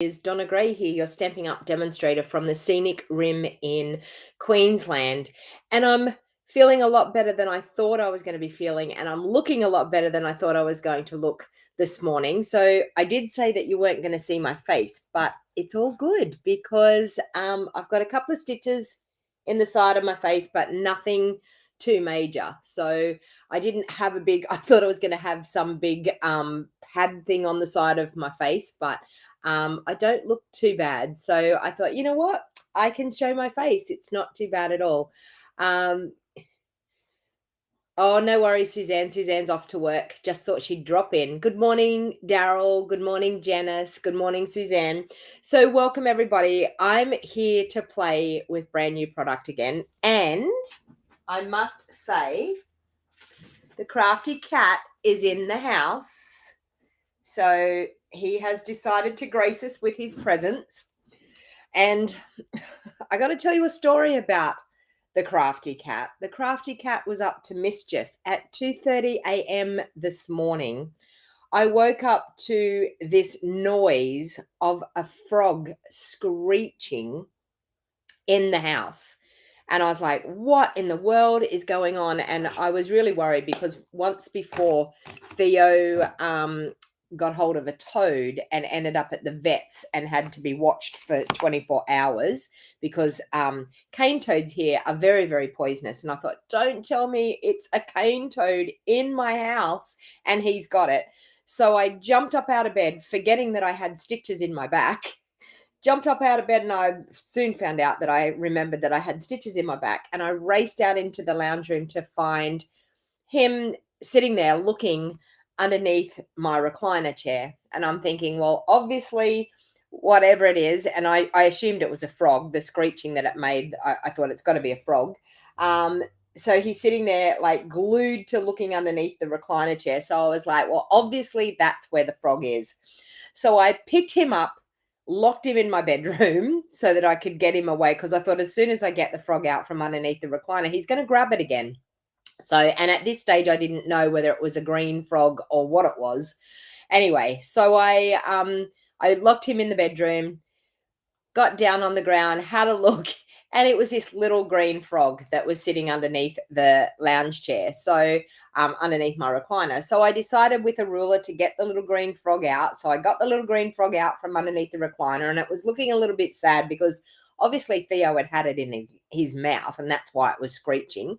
Is DonnaG here, your Stampin' Up demonstrator from the scenic rim in Queensland. And I'm feeling a lot better than I thought I was going to be feeling, and I'm looking a lot better than I thought I was going to look this morning. So I did say that you weren't going to see my face, but it's all good because I've got a couple of stitches in the side of my face, but nothing too major. So I didn't have I thought I was going to have some big pad thing on the side of my face, but I don't look too bad. So I thought, you know what? I can show my face. It's not too bad at all. Um, oh, no worries, Suzanne. Suzanne's off to work. Just thought she'd drop in. Good morning, Daryl. Good morning, Janice. Good morning, Suzanne. So welcome, everybody. I'm here to play with brand new product again. And I must say, the crafty cat is in the house. So he has decided to grace us with his presence. And I got to tell you a story about the crafty cat. The crafty cat was up to mischief at 2:30 a.m. this morning. I woke up to this noise of a frog screeching in the house. And I was like, what in the world is going on? And I was really worried because once before, Theo got hold of a toad and ended up at the vet's and had to be watched for 24 hours because cane toads here are very, very poisonous. And I thought, don't tell me it's a cane toad in my house and he's got it. So I jumped up out of bed, forgetting that I had stitches in my back. Jumped up out of bed and I soon found out that I remembered that I had stitches in my back, and I raced out into the lounge room to find him sitting there looking underneath my recliner chair. And I'm thinking, well, obviously, whatever it is, and I assumed it was a frog, the screeching that it made, I thought it's got to be a frog. So he's sitting there like glued to looking underneath the recliner chair. So I was like, well, obviously that's where the frog is. So I picked him up, locked him in my bedroom so that I could get him away, because I thought as soon as I get the frog out from underneath the recliner, he's going to grab it again. So, and at this stage, I didn't know whether it was a green frog or what it was. Anyway, so I locked him in the bedroom, got down on the ground, had a look, and it was this little green frog that was sitting underneath the lounge chair. So underneath my recliner. So I decided with a ruler to get the little green frog out. So I got the little green frog out from underneath the recliner, and it was looking a little bit sad because obviously Theo had it in his mouth, and that's why it was screeching.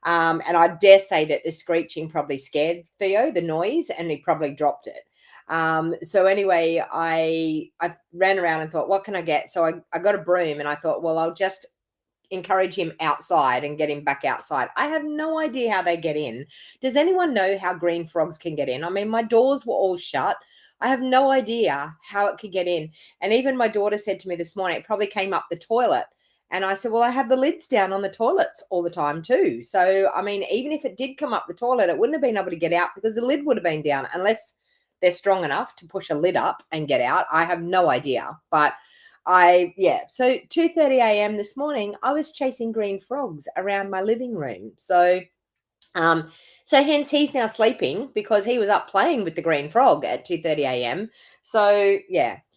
And I dare say that the screeching probably scared Theo, the noise, and he probably dropped it. So anyway, I ran around and thought, what can I get? So I got a broom, and I thought, well, I'll just encourage him outside and get him back outside. I have no idea how they get in. Does anyone know how green frogs can get in? I mean, my doors were all shut. I have no idea how it could get in. And even my daughter said to me this morning, it probably came up the toilet. And I said, well, I have the lids down on the toilets all the time too. So, I mean, even if it did come up the toilet, it wouldn't have been able to get out because the lid would have been down, unless they're strong enough to push a lid up and get out. I have no idea. But so 2:30 a.m. this morning, I was chasing green frogs around my living room. So hence he's now sleeping because he was up playing with the green frog at 2:30 a.m. So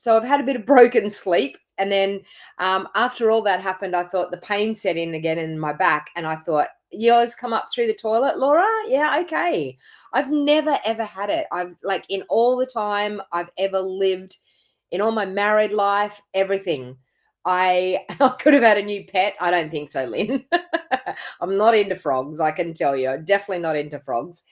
I've had a bit of broken sleep. And then after all that happened, I thought the pain set in again in my back. And I thought, yours come up through the toilet, Laura? Yeah, okay. I've never, ever had it. I've in all the time I've ever lived, in all my married life, everything. I could have had a new pet. I don't think so, Lynn. I'm not into frogs, I can tell you. I'm definitely not into frogs.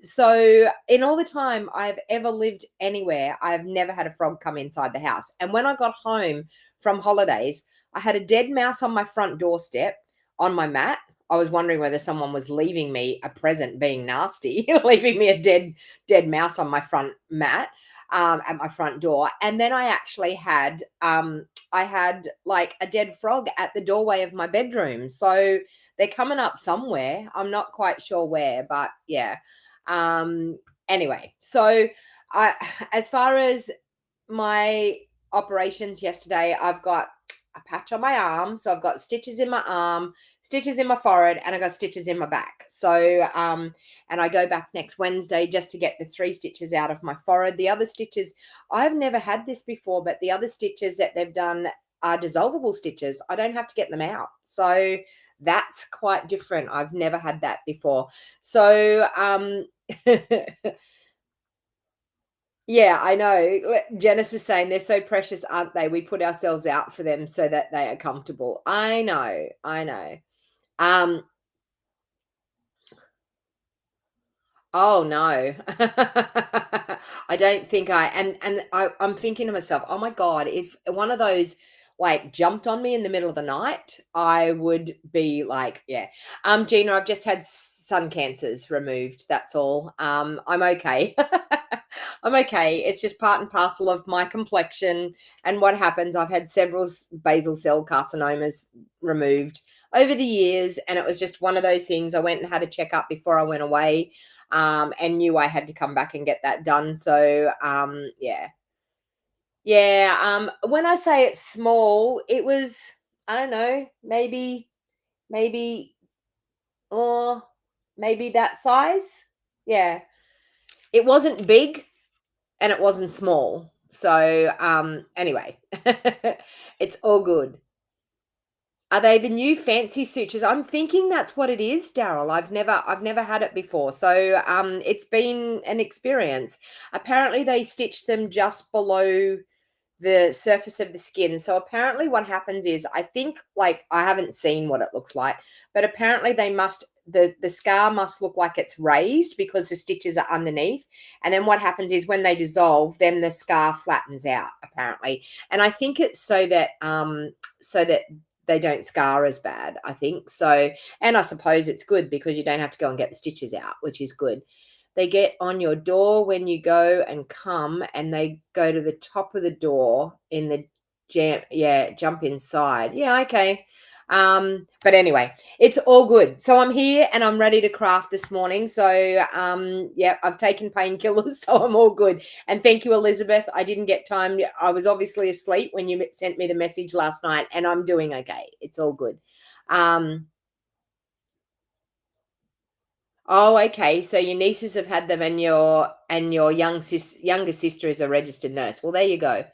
So in all the time I've ever lived anywhere, I've never had a frog come inside the house. And when I got home from holidays, I had a dead mouse on my front doorstep on my mat. I was wondering whether someone was leaving me a present, being nasty, leaving me a dead mouse on my front mat. At my front door. And then I actually had like a dead frog at the doorway of my bedroom. So they're coming up somewhere. I'm not quite sure where, but yeah. Anyway, so as far as my operations yesterday, I've got a patch on my arm. So I've got stitches in my arm, stitches in my forehead, and I got stitches in my back. So, and I go back next Wednesday just to get the 3 stitches out of my forehead. The other stitches, I've never had this before, but the other stitches that they've done are dissolvable stitches. I don't have to get them out. So that's quite different. I've never had that before. So, yeah, I know. Janice is saying they're so precious, aren't they? We put ourselves out for them so that they are comfortable. I know. I know. Um, oh no. I don't think I'm thinking to myself, oh my God, if one of those like jumped on me in the middle of the night, I would be like, yeah. Gina, I've just had sun cancers removed. That's all. I'm okay. I'm okay. It's just part and parcel of my complexion and what happens. I've had several basal cell carcinomas removed over the years, and it was just one of those things. I went and had a checkup before I went away, and knew I had to come back and get that done. So, yeah. Yeah, when I say it's small, it was, I don't know, maybe, or maybe that size. Yeah. It wasn't big and it wasn't small. So, anyway, it's all good. Are they the new fancy sutures? I'm thinking that's what it is, Daryl. I've never had it before. So, it's been an experience. Apparently they stitch them just below the surface of the skin. So apparently what happens is, I think, like, I haven't seen what it looks like, but apparently they must, the scar must look like it's raised because the stitches are underneath. And then what happens is when they dissolve, then the scar flattens out, apparently. And I think it's so that they don't scar as bad, I think. So, and I suppose it's good because you don't have to go and get the stitches out, which is good. They get on your door when you go and come, and they go to the top of the door in the jump inside. Yeah, okay. But anyway, it's all good. So I'm here and I'm ready to craft this morning. So, yeah, I've taken painkillers, so I'm all good. And thank you, Elizabeth. I didn't get time. I was obviously asleep when you sent me the message last night, and I'm doing okay. It's all good. Um, Oh, okay. So your nieces have had them, and your younger sister is a registered nurse. Well, there you go.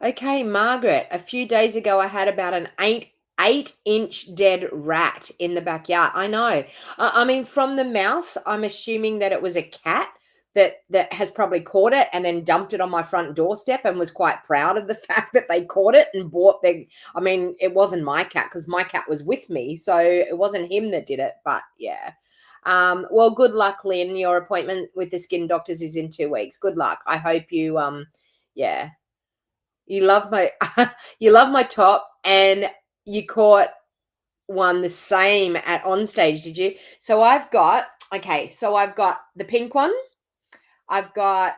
Okay, Margaret. A few days ago, I had about an 8-inch dead rat in the backyard. I know. I mean, from the mouse, I'm assuming that it was a cat that has probably caught it and then dumped it on my front doorstep and was quite proud of the fact that they caught it and bought the. I mean, it wasn't my cat because my cat was with me, so it wasn't him that did it. But yeah. Well, good luck, Lynn. Your appointment with the skin doctors is in 2 weeks. Good luck. I hope you yeah, you love my you love my top, and you caught one the same at on stage, did you? So I've got, okay, so I've got the pink one. I've got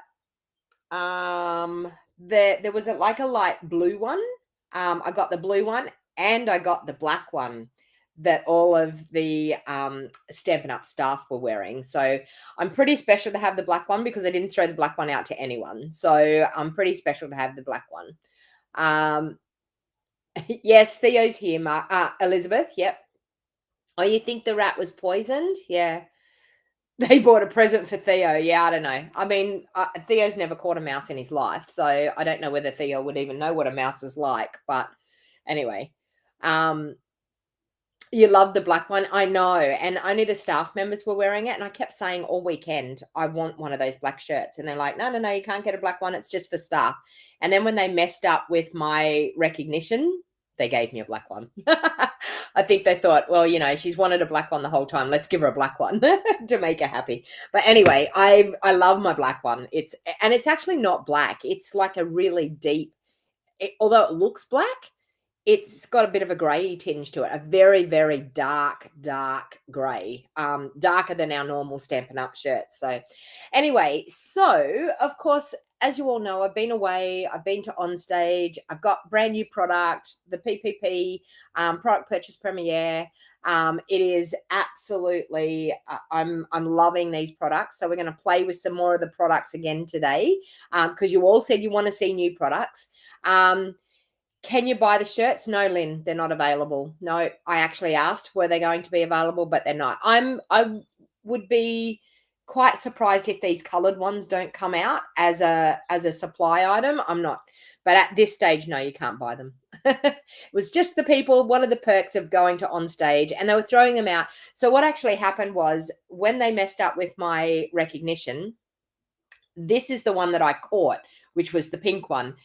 there was like a light blue one. I got the blue one, and I got the black one that all of the Stampin' Up staff were wearing. So I'm pretty special to have the black one because I didn't throw the black one out to anyone. So I'm pretty special to have the black one. Um, yes, Theo's here, Elizabeth. Yep. Oh, you think the rat was poisoned? Yeah. They bought a present for Theo. Yeah, I don't know. I mean, Theo's never caught a mouse in his life, so I don't know whether Theo would even know what a mouse is like. But anyway, um, you love the black one. I know. And only the staff members were wearing it. And I kept saying all weekend, I want one of those black shirts. And they're like, no, no, no, you can't get a black one. It's just for staff. And then when they messed up with my recognition, they gave me a black one. I think they thought, well, she's wanted a black one the whole time. Let's give her a black one to make her happy. But anyway, I love my black one. It's actually not black. It's like a really deep, although it looks black, it's got a bit of a grey tinge to it, a very, very dark, dark grey, darker than our normal Stampin' Up shirts. So anyway, so of course, as you all know, I've been away, I've been to On Stage, I've got brand new product, the PPP, product purchase premiere. It is absolutely, I'm loving these products. So we're going to play with some more of the products again today, because you all said you want to see new products. Can you buy the shirts? No, Lynn, they're not available. No, I actually asked, were they going to be available, but they're not. I would be quite surprised if these colored ones don't come out as a supply item. I'm not, but at this stage, no, you can't buy them. It was just the people, one of the perks of going to On Stage, and they were throwing them out. So what actually happened was, when they messed up with my recognition, this is the one that I caught, which was the pink one.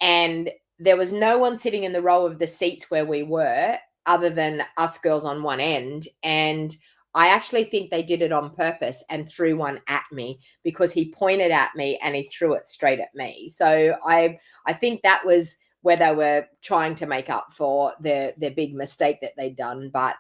And there was no one sitting in the row of the seats where we were other than us girls on one end. And I actually think they did it on purpose and threw one at me, because he pointed at me and he threw it straight at me. So I think that was where they were trying to make up for their big mistake that they'd done. But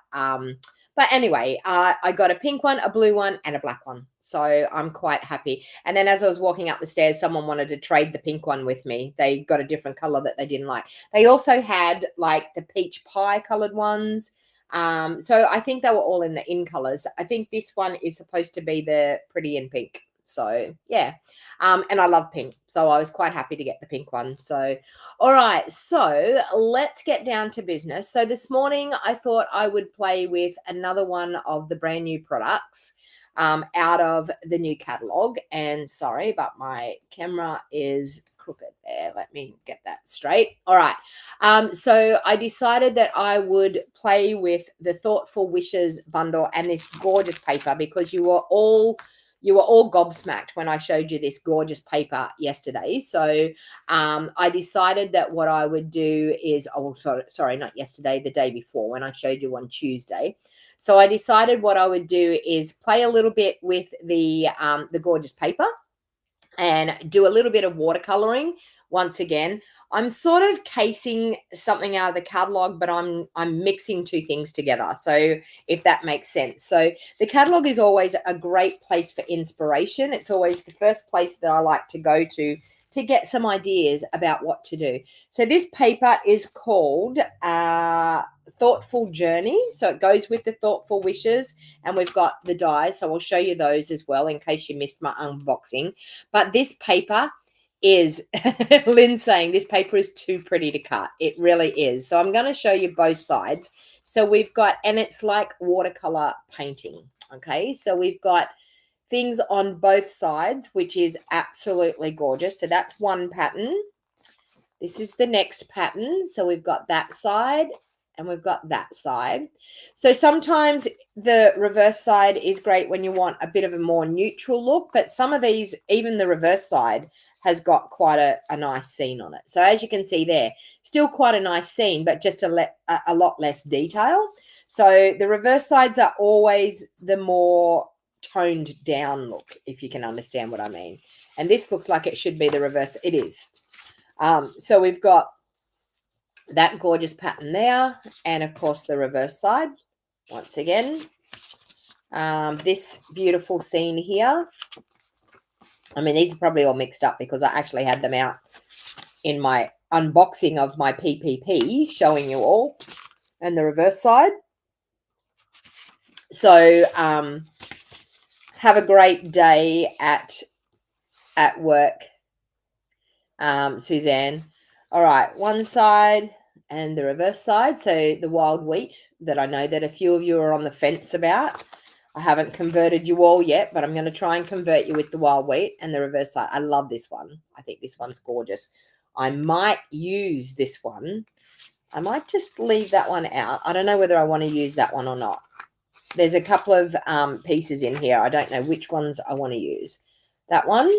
anyway, I got a pink one, a blue one, and a black one. So I'm quite happy. And then as I was walking up the stairs, someone wanted to trade the pink one with me. They got a different color that they didn't like. They also had like the peach pie colored ones. So I think they were all in the in colors. I think this one is supposed to be the pretty in pink. So yeah. And I love pink. So I was quite happy to get the pink one. So all right, so let's get down to business. So this morning I thought I would play with another one of the brand new products out of the new catalog. And sorry, but my camera is crooked there. Let me get that straight. All right. So I decided that I would play with the Thoughtful Wishes bundle and this gorgeous paper, because you were all gobsmacked when I showed you this gorgeous paper yesterday. So I decided that what I would do is, sorry, not yesterday, the day before, when I showed you on Tuesday. So I decided what I would do is play a little bit with the gorgeous paper and do a little bit of watercoloring. Once again, I'm sort of casing something out of the catalog, but I'm mixing two things together. So if that makes sense. So the catalog is always a great place for inspiration. It's always the first place that I like to go to get some ideas about what to do. So this paper is called Thoughtful Journey. So it goes with the Thoughtful Wishes, and we've got the dies. So I'll show you those as well in case you missed my unboxing. But this paper is, Lynn's saying this paper is too pretty to cut. It really is. So I'm going to show you both sides. So we've got, and it's like watercolor painting. Okay, so we've got things on both sides, which is absolutely gorgeous. So that's one pattern. This is the next pattern. So we've got that side and we've got that side. So sometimes the reverse side is great when you want a bit of a more neutral look, but some of these, even the reverse side, has got quite a nice scene on it. So as you can see there, still quite a nice scene, but just a lot less detail. So the reverse sides are always the more toned down look, if you can understand what I mean. And this looks like it should be the reverse. It is. So we've got that gorgeous pattern there, and of course the reverse side once again. This beautiful scene here. I mean, these are probably all mixed up because I actually had them out in my unboxing of my PPP, showing you all, and the reverse side. So have a great day at work, Suzanne. All right, one side and the reverse side. So the wild wheat that I know that a few of you are on the fence about. I haven't converted you all yet, but I'm going to try and convert you with the wild wheat and the reverse side. I love this one. I think this one's gorgeous. I might use this one. I might just leave that one out. I don't know whether I want to use that one or not. There's a couple of pieces in here. I don't know which ones I want to use. That one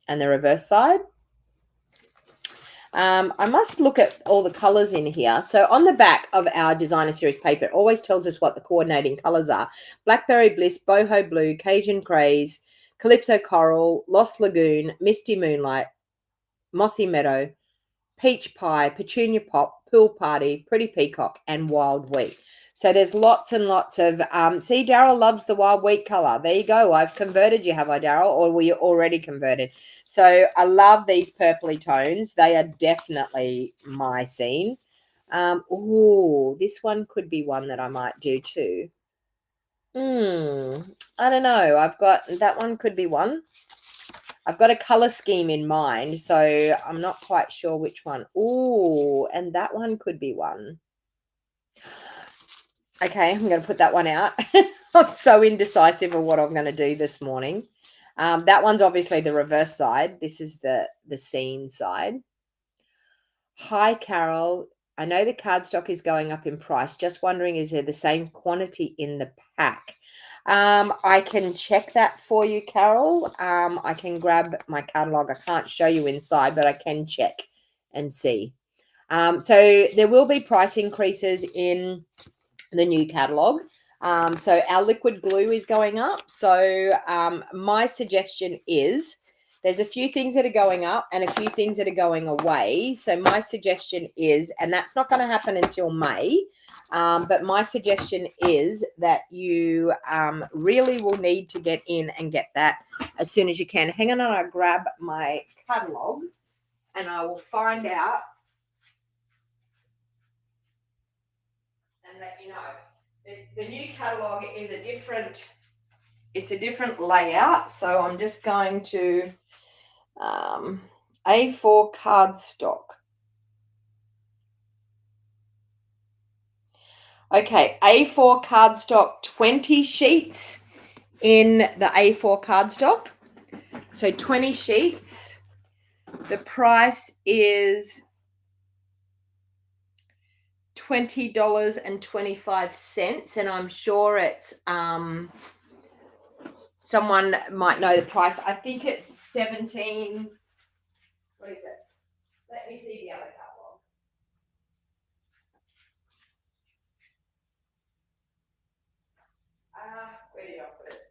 and the reverse side. I must look at all the colors in here. So on the back of our designer series paper, it always tells us what the coordinating colors are. Blackberry Bliss, Boho Blue, Cajun Craze, Calypso Coral, Lost Lagoon, Misty Moonlight, Mossy Meadow, Peach Pie, Petunia Pop, Pool Party, Pretty Peacock, and Wild Wheat. So there's lots and lots of, see, Daryl loves the wild wheat color. There you go. I've converted you, have I, Daryl? Or were you already converted? So I love these purpley tones. They are definitely my scene. Oh, this one could be one that I might do too. I don't know. I've got, that one could be one. I've got a color scheme in mind, so I'm not quite sure which one. Oh, and that one could be one. Okay, I'm going to put that one out. I'm so indecisive of what I'm going to do this morning. That one's obviously the reverse side. This is the scene side. Hi, Carol. I know the cardstock is going up in price. Just wondering, is there the same quantity in the pack? I can check that for you, Carol. I can grab my catalog. I can't show you inside, but I can check and see. So there will be price increases in the new catalog. So our liquid glue is going up. So my suggestion is there's a few things that are going up and a few things that are going away. So my suggestion is, and that's not going to happen until May, but my suggestion is that you really will need to get in and get that as soon as you can. Hang on, I'll grab my catalog and I will find out and let you know. The new catalog is a different layout. So I'm just going to A4 cardstock. Okay, A4 cardstock, 20 sheets in the A4 cardstock. So 20 sheets. The price is $20.25, and I'm sure it's someone might know the price. I think it's 17. What is it? Let me see the other catalog. Where did I put it?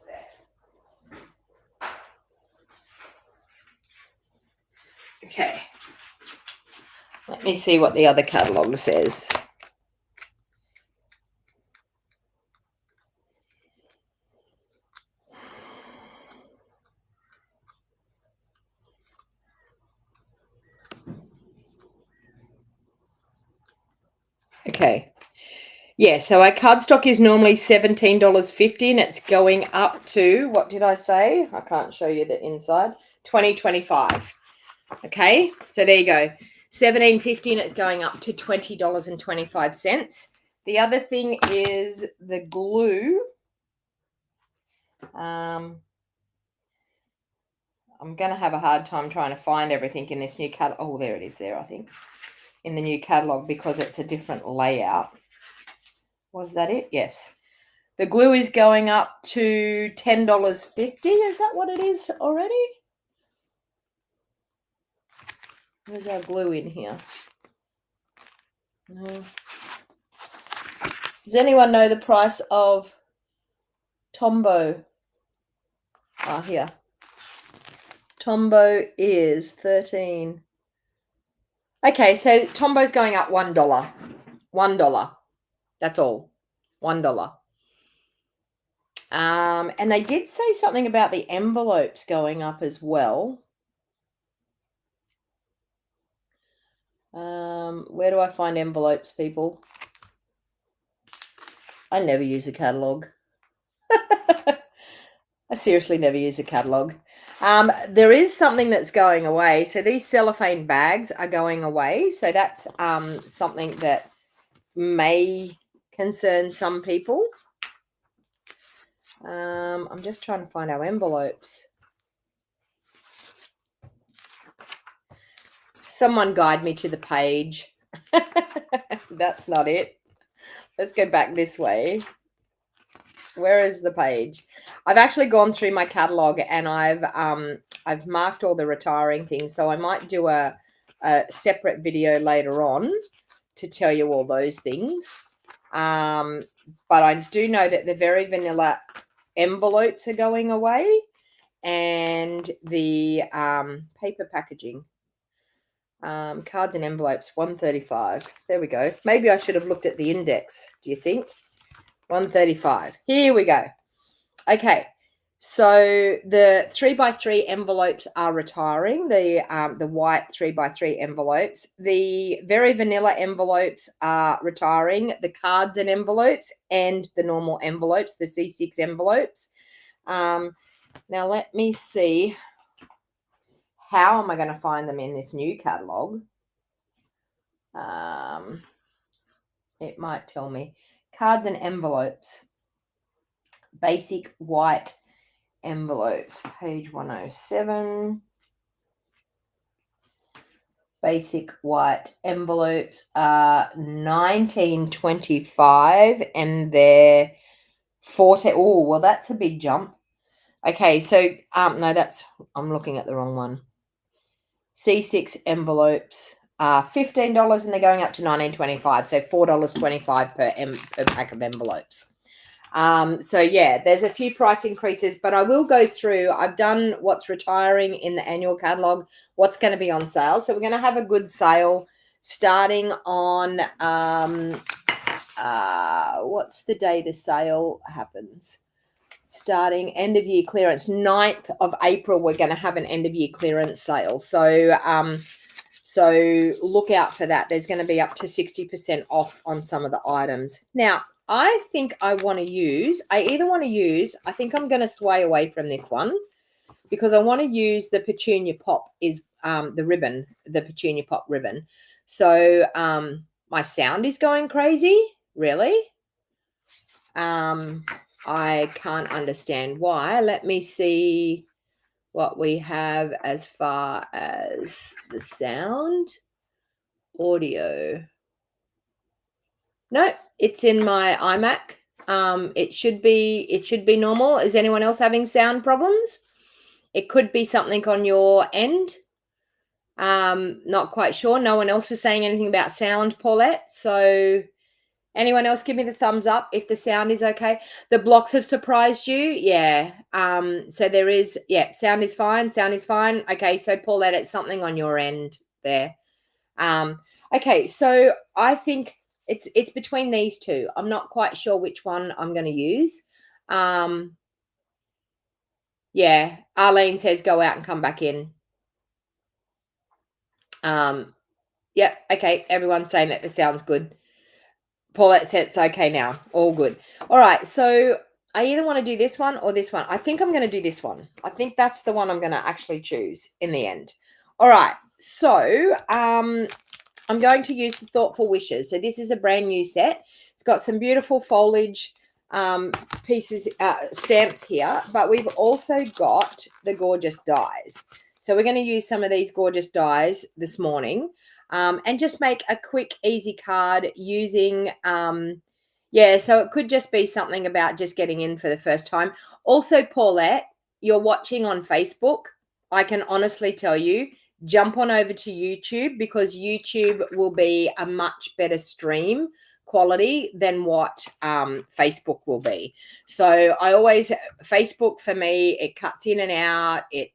There. Okay. Let me see what the other catalog says. Okay. Yeah, so our cardstock is normally $17.50 and it's going up to, what did I say? I can't show you the inside. $20.25. Okay, so there you go. $17.50 and it's going up to $20.25. The other thing is the glue. I'm going to have a hard time trying to find everything in this new catalog. Oh, there it is there, I think. In the new catalog because it's a different layout. Was that it? Yes. The glue is going up to $10.50. Is that what it is already? Where's our glue in here? No. Does anyone know the price of Tombow? Ah, here. Tombow is 13. Okay, so Tombow's going up $1. $1. That's all. $1. And they did say something about the envelopes going up as well. Where do I find envelopes, people? I never use a catalog. I seriously never use a catalog. There is something that's going away. So these cellophane bags are going away. So that's something that may concern some people. I'm just trying to find our envelopes. Someone guide me to the page. That's not it. Let's go back this way. Where is the page? I've actually gone through my catalog and I've marked all the retiring things. So I might do a separate video later on to tell you all those things. But I do know that the very vanilla envelopes are going away and the paper packaging. Cards and envelopes, 135. There we go. Maybe I should have looked at the index, do you think? 135. Here we go. Okay. So the 3x3 envelopes are retiring, the white 3x3 envelopes. The very vanilla envelopes are retiring, the cards and envelopes and the normal envelopes, the C6 envelopes. Now let me see. How am I going to find them in this new catalogue? It might tell me. Cards and envelopes. Basic white envelopes. Page 107. Basic white envelopes are 1925 and they're 40. Oh, well, that's a big jump. Okay, so no, I'm looking at the wrong one. C6 envelopes are $15 and they're going up to $19.25, so $4.25 per pack of envelopes. So yeah, there's a few price increases, but I will go through. I've done what's retiring in the annual catalogue, what's going to be on sale. So we're going to have a good sale starting on what's the day the sale happens? Starting end of year clearance, 9th of April, we're going to have an end of year clearance sale. So so look out for that. There's going to be up to 60% off on some of the items. Now, I think I want to use, I think I'm going to sway away from this one because I want to use the Petunia Pop is the ribbon, the Petunia Pop ribbon. So my sound is going crazy, really. I can't understand why. Let me see what we have as far as the sound. Audio. No, it's in my iMac. It should be normal. Is anyone else having sound problems? It could be something on your end. Not quite sure. No one else is saying anything about sound, Paulette. So anyone else give me the thumbs up if the sound is okay. The blocks have surprised you. Yeah. So there is, yeah, sound is fine. Sound is fine. Okay. So Paulette, it's something on your end there. Okay. So I think it's between these two. I'm not quite sure which one I'm going to use. Yeah. Arlene says go out and come back in. Yeah. Okay. Everyone's saying that the sound's good. Paulette said it's okay now. All good. All right. So I either want to do this one or this one. I think I'm going to do this one. I think that's the one I'm going to actually choose in the end. All right. So I'm going to use the Thoughtful Wishes. So this is a brand new set. It's got some beautiful foliage pieces, stamps here, but we've also got the gorgeous dies. So we're going to use some of these gorgeous dies this morning. And just make a quick, easy card using, yeah, so it could just be something about just getting in for the first time. Also, Paulette, you're watching on Facebook. I can honestly tell you, jump on over to YouTube because YouTube will be a much better stream quality than what Facebook will be. So I always, Facebook for me, it cuts in and out, it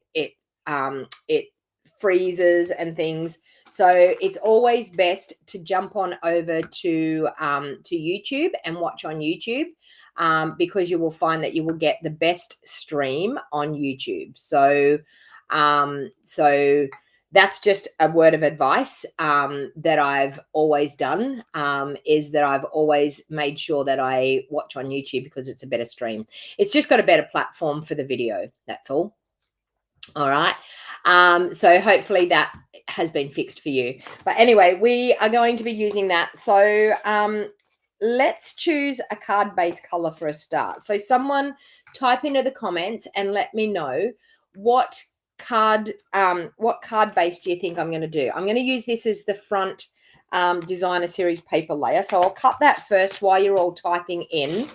freezes and things. So it's always best to jump on over to YouTube and watch on YouTube because you will find that you will get the best stream on YouTube. So so that's just a word of advice that I've always done is that I've always made sure that I watch on YouTube because it's a better stream. It's just got a better platform for the video. That's all. All right. So hopefully that has been fixed for you. But anyway, we are going to be using that. So let's choose a card-based color for a start. So someone type into the comments and let me know what card base do you think I'm going to do? I'm going to use this as the front designer series paper layer. So I'll cut that first while you're all typing in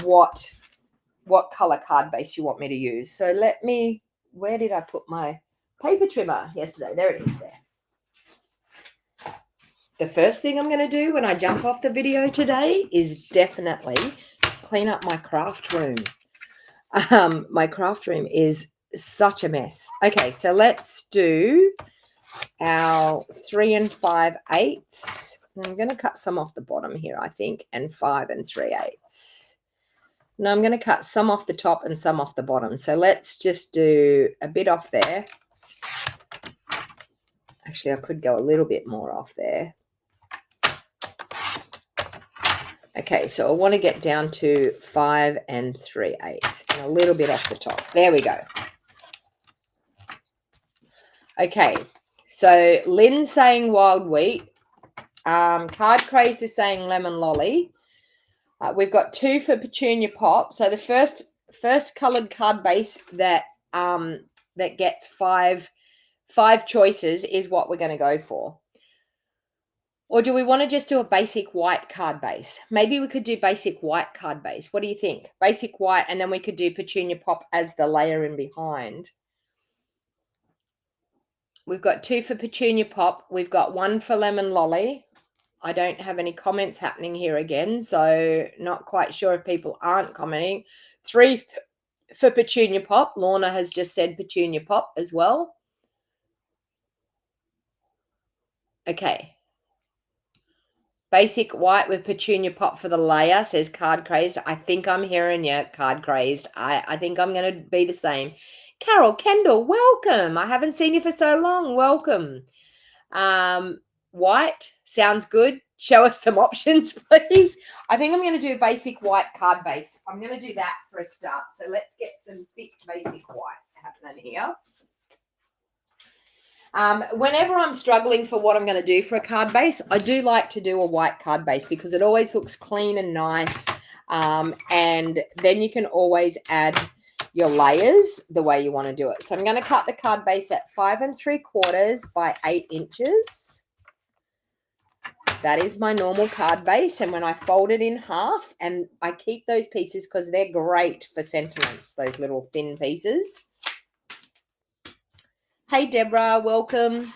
what color card base you want me to use. So let me, where did I put my paper trimmer yesterday? There it is there. The first thing I'm going to do when I jump off the video today is definitely clean up my craft room. My craft room is such a mess. Okay, so let's do our 3 5/8. I'm going to cut some off the bottom here, I think, and 5 3/8. Now I'm going to cut some off the top and some off the bottom. So let's just do a bit off there. Actually, I could go a little bit more off there. Okay, so I want to get down to 5 3/8 and a little bit off the top. There we go. Okay, so Lynn's saying wild wheat. Card Crazed is saying lemon lolly. We've got 2 for Petunia Pop. So the first coloured card base that that gets five choices is what we're going to go for. Or do we want to just do a basic white card base? Maybe we could do basic white card base. What do you think? Basic white, and then we could do Petunia Pop as the layer in behind. We've got 2 for Petunia Pop. We've got 1 for Lemon Lolly. I don't have any comments happening here again, so not quite sure if people aren't commenting. 3 for Petunia Pop. Lorna has just said Petunia Pop as well. Okay. Basic white with Petunia Pop for the layer, says Card Crazed. I think I'm hearing you, Card Crazed. I think I'm going to be the same. Carol Kendall, welcome. I haven't seen you for so long. Welcome. White sounds good. Show us some options, please. I think I'm going to do a basic white card base. I'm going to do that for a start. So let's get some thick basic white happening here. Whenever I'm struggling for what I'm going to do for a card base, I do like to do a white card base because it always looks clean and nice. And then you can always add your layers the way you want to do it. So I'm going to cut the card base at 5 3/4 by 8 inches. That is my normal card base. And when I fold it in half, and I keep those pieces because they're great for sentiments, those little thin pieces. Hey, Deborah, welcome.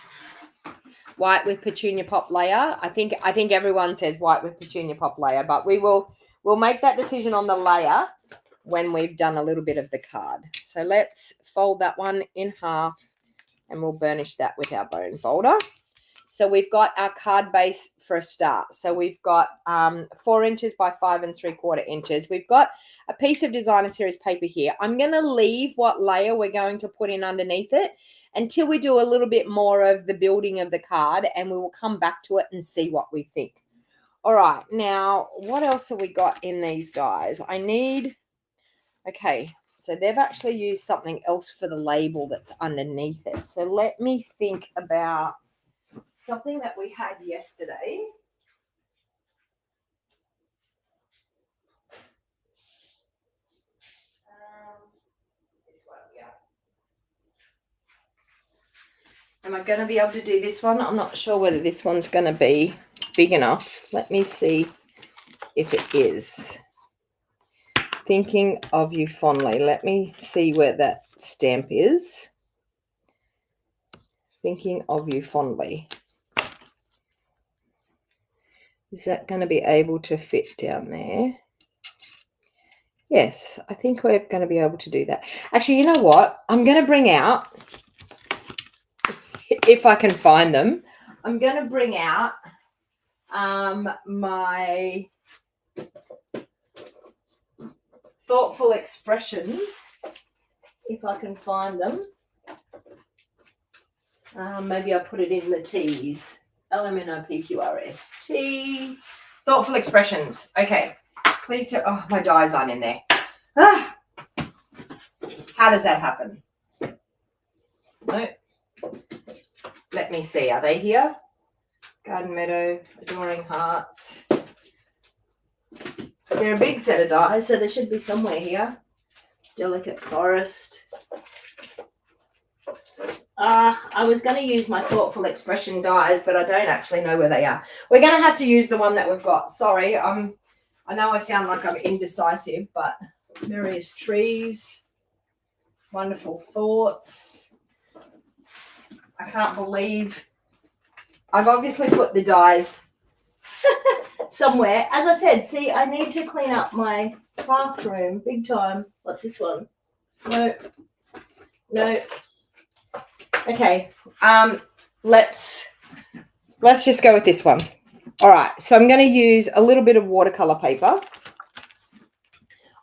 White with Petunia Pop layer. I think everyone says white with Petunia Pop layer, but we'll make that decision on the layer when we've done a little bit of the card. So let's fold that one in half and we'll burnish that with our bone folder. So we've got our card base for a start. So we've got 4 inches by 5 3/4 inches. We've got a piece of designer series paper here. I'm going to leave what layer we're going to put in underneath it until we do a little bit more of the building of the card, and we will come back to it and see what we think. All right, now what else have we got in these dies? Okay, so they've actually used something else for the label that's underneath it. So let me think about something that we had yesterday. This one, yeah. Am I going to be able to do this one? I'm not sure whether this one's going to be big enough. Let me see if it is. Thinking of you fondly. Let me see where that stamp is. Thinking of you fondly. Is that going to be able to fit down there? Yes, I think we're going to be able to do that. Actually, you know what? I'm going to bring out, if I can find them, I'm going to bring out my Thoughtful Expressions, if I can find them. Maybe I'll put it in the T's. LMNOPQRS. Thoughtful Expressions. Okay. Please do. Oh, my dies aren't in there. Ah. How does that happen? No. Let me see. Are they here? Garden Meadow, Adoring Hearts. They're a big set of dies, so they should be somewhere here. Delicate Forest. I was going to use my Thoughtful Expression dies, but I don't actually know where they are. We're going to have to use the one that we've got. Sorry, I know I sound like I'm indecisive, but Various Trees, Wonderful Thoughts. I can't believe I've obviously put the dies somewhere. As I said, see, I need to clean up my craft room big time. What's this one? No. Okay. let's just go with this one. All right, so I'm going to use a little bit of watercolor paper.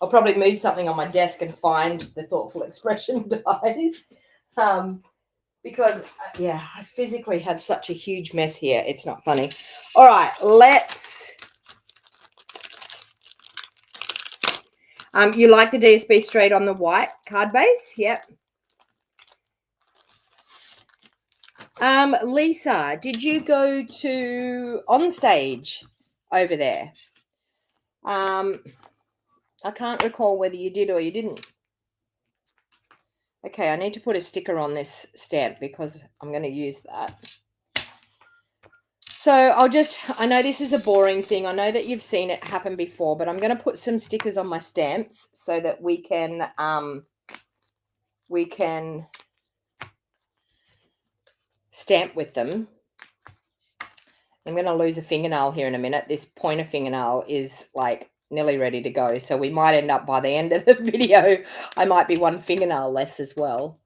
I'll probably move something on my desk and find the thoughtful expression dies. Because, yeah, I physically have such a huge mess here. It's not funny. All right, let's... you like the DSB straight on the white card base? Yep. Lisa, did you go to On Stage over there? I can't recall whether you did or you didn't. Okay, I need to put a sticker on this stamp because I'm going to use that. So I know this is a boring thing. I know that you've seen it happen before, but I'm going to put some stickers on my stamps so that we can stamp with them. I'm going to lose a fingernail here in a minute. This pointer fingernail is like nearly ready to go. So we might end up by the end of the video, I might be one fingernail less as well.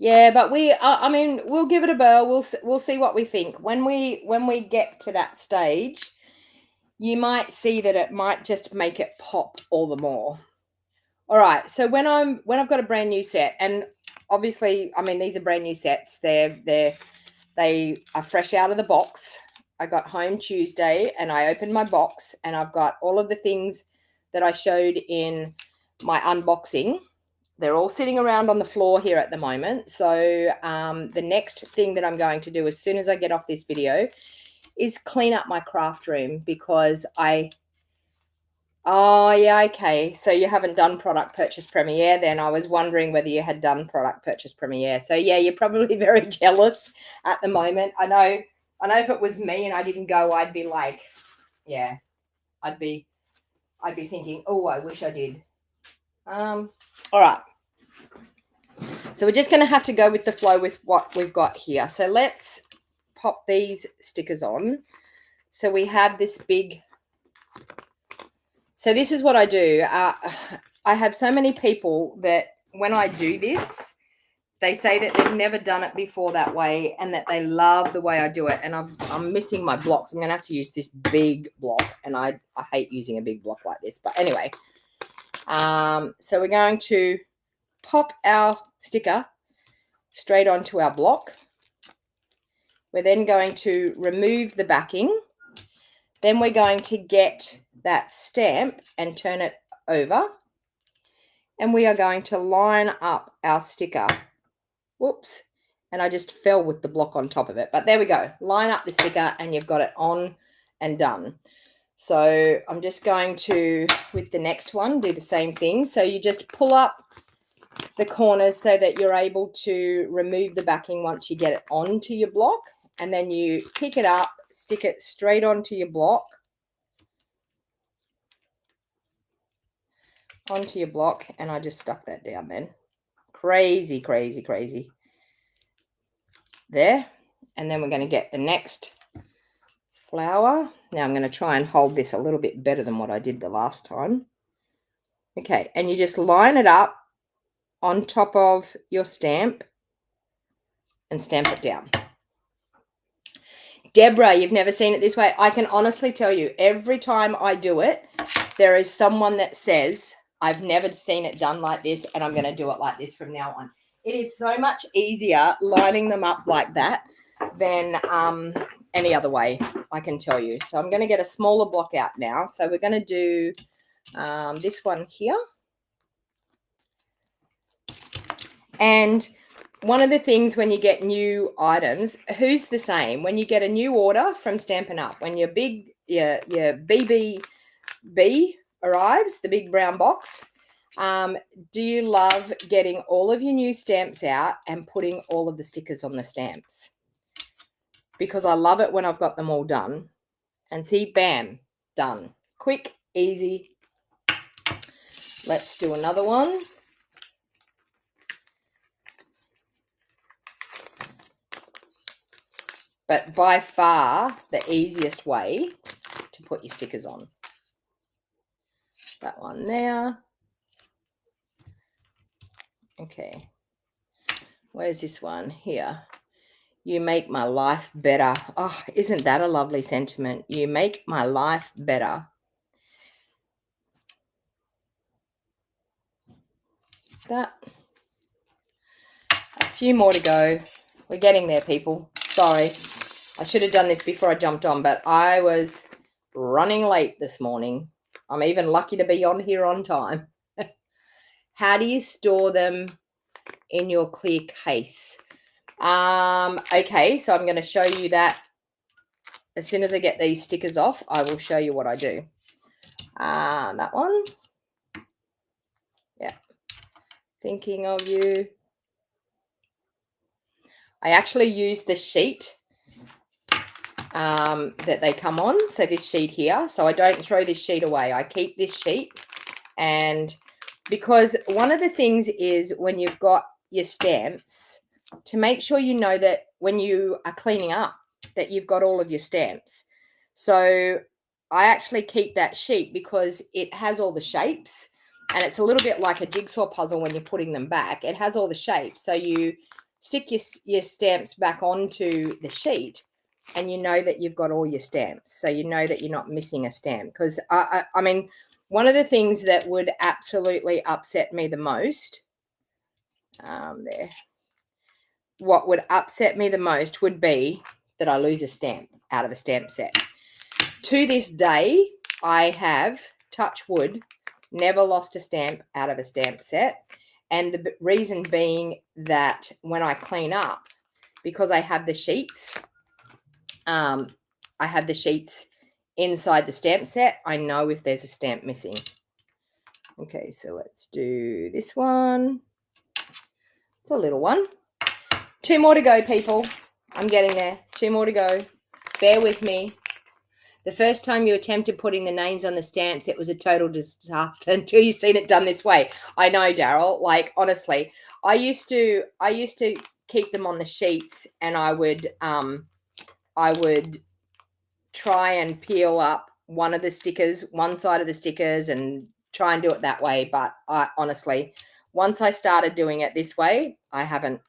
Yeah, but I mean, we'll give it a whirl. We'll see what we think. When we get to that stage, you might see that it might just make it pop all the more. All right, so when I've got a brand new set, and obviously, I mean, these are brand new sets. They are fresh out of the box. I got home Tuesday and I opened my box and I've got all of the things that I showed in my unboxing. They're all sitting around on the floor here at the moment. So the next thing that I'm going to do as soon as I get off this video is clean up my craft room because oh, yeah, okay. So you haven't done product purchase premiere then. I was wondering whether you had done product purchase premiere. So yeah, you're probably very jealous at the moment. I know if it was me and I didn't go, I'd be like, yeah, I'd be thinking, oh, I wish I did. All right. So we're just going to have to go with the flow with what we've got here. So let's pop these stickers on. So we have this big... So this is what I do. I have so many people that when I do this, they say that they've never done it before that way and that they love the way I do it. And I'm missing my blocks. I'm going to have to use this big block. And I hate using a big block like this. But anyway, so we're going to pop our sticker straight onto our block. We're then going to remove the backing. Then we're going to get that stamp and turn it over. And we are going to line up our sticker. Whoops. And I just fell with the block on top of it. But there we go. Line up the sticker and you've got it on and done. So I'm just going to, with the next one, do the same thing. So you just pull up the corners so that you're able to remove the backing once you get it onto your block. And then you pick it up, stick it straight onto your block. Onto your block, and I just stuck that down then. Crazy, crazy, crazy. There. And then we're going to get the next flower. Now I'm going to try and hold this a little bit better than what I did the last time. Okay, and you just line it up on top of your stamp and stamp it down. Deborah, you've never seen it this way. I can honestly tell you, every time I do it, there is someone that says, I've never seen it done like this, and I'm going to do it like this from now on. It is so much easier lining them up like that than any other way, I can tell you. So I'm going to get a smaller block out now. So we're going to do this one here. And one of the things when you get new items, who's the same? When you get a new order from Stampin' Up, when your BBB arrives, the big brown box, do you love getting all of your new stamps out and putting all of the stickers on the stamps? Because I love it when I've got them all done. And see, bam, done. Quick, easy. Let's do another one. But by far the easiest way to put your stickers on. That one there. Okay. Where's this one? Here. You make my life better. Oh, isn't that a lovely sentiment? You make my life better. That. A few more to go. We're getting there, people. Sorry. I should have done this before I jumped on, but I was running late this morning. I'm even lucky to be on here on time. How do you store them in your clear case? Okay, so I'm going to show you that as soon as I get these stickers off. I will show you what I do. That one. Yeah. Thinking of you. I actually use the sheet that they come on. So this sheet here. So I don't throw this sheet away. I keep this sheet. And because one of the things is when you've got your stamps, to make sure you know that when you are cleaning up that you've got all of your stamps. So I actually keep that sheet because it has all the shapes, and it's a little bit like a jigsaw puzzle when you're putting them back. It has all the shapes. So you stick your stamps back onto the sheet and you know that you've got all your stamps. So you know that you're not missing a stamp. Because I mean, one of the things that would absolutely upset me the most, what would upset me the most would be that I lose a stamp out of a stamp set. To this day, I have, touch wood, never lost a stamp out of a stamp set. And the reason being that when I clean up, because I have the sheets, inside the stamp set, I know if there's a stamp missing. Okay, so let's do this one. It's a little one. 2 more to go, people. I'm getting there. 2 more to go. Bear with me. The first time you attempted putting the names on the stamps, it was a total disaster until you've seen it done this way. I know, Daryl. Like, honestly, I used to keep them on the sheets, and I would try and peel up one side of the stickers, and try and do it that way. But I honestly, once I started doing it this way, I haven't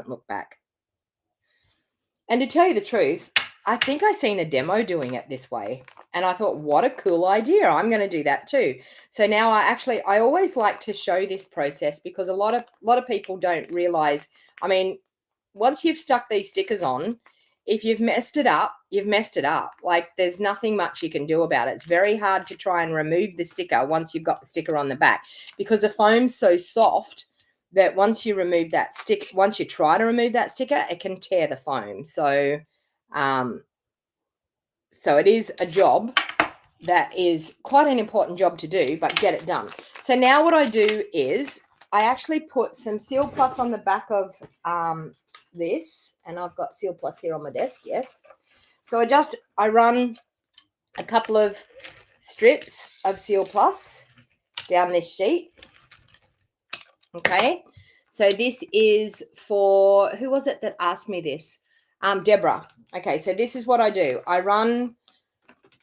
looked back. And to tell you the truth, I think I seen a demo doing it this way, and I thought, what a cool idea. I'm going to do that too. So now I always like to show this process, because a lot of people don't realize, I mean, once you've stuck these stickers on, if you've messed it up, you've messed it up. Like, there's nothing much you can do about it. It's very hard to try and remove the sticker once you've got the sticker on the back, because the foam's so soft that once you remove that stick, once you try to remove that sticker, it can tear the foam. So, so it is a job that is quite an important job to do, but get it done. So now what I do is I actually put some Seal Plus on the back of this, and I've got Seal Plus here on my desk. Yes. So I run a couple of strips of Seal Plus down this sheet. Okay, so this is for, who was it that asked me this? Deborah. Okay, so this is what I do. I run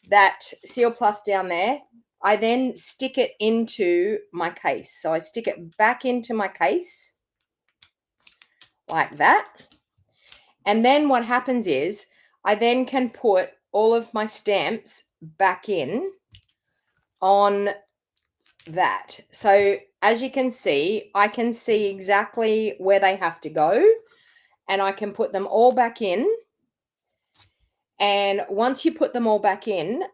that Seal Plus down there. I then stick it into my case. So I stick it back into my case like that. And then what happens is I then can put all of my stamps back in on that. So as you can see, I can see exactly where they have to go, and I can put them all back in. And once you put them all back in,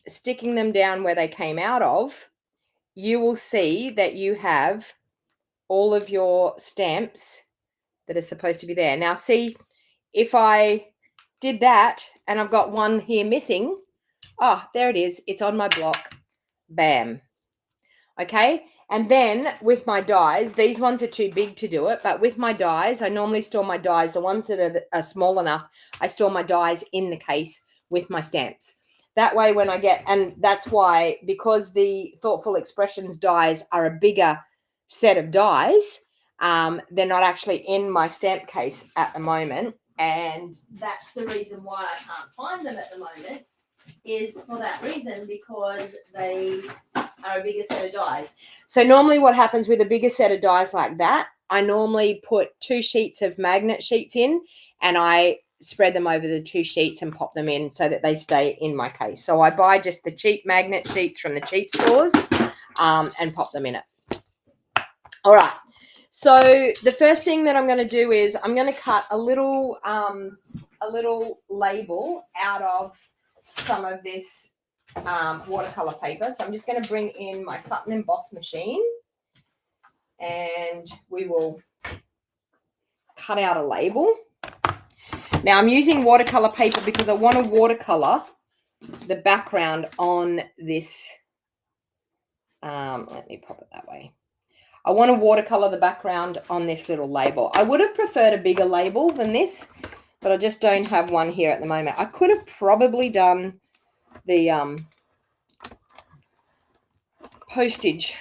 sticking them down where they came out of, you will see that you have all of your stamps that are supposed to be there. Now, see, if I did that and I've got one here missing, oh, there it is. It's on my block. Bam. Okay. And then with my dies, these ones are too big to do it, but with my dies, I normally store my dies, the ones that are small enough, I store my dies in the case with my stamps. That way when I get, and that's why, because the Thoughtful Expressions dies are a bigger set of dies, they're not actually in my stamp case at the moment. And that's the reason why I can't find them at the moment, is for that reason, because they are a bigger set of dies. So normally what happens with a bigger set of dies like that, I normally put 2 sheets of magnet sheets in, and I spread them over the 2 sheets and pop them in so that they stay in my case. So I buy just the cheap magnet sheets from the cheap stores and pop them in it. All right. So the first thing that I'm going to do is I'm going to cut a little label out of some of this watercolor paper. So I'm just going to bring in my cut and emboss machine, and we will cut out a label. Now I'm using watercolor paper because I want to watercolor the background on this. Let me pop it that way. I want to watercolor the background on this little label. I would have preferred a bigger label than this, but I just don't have one here at the moment. I could have probably done the postage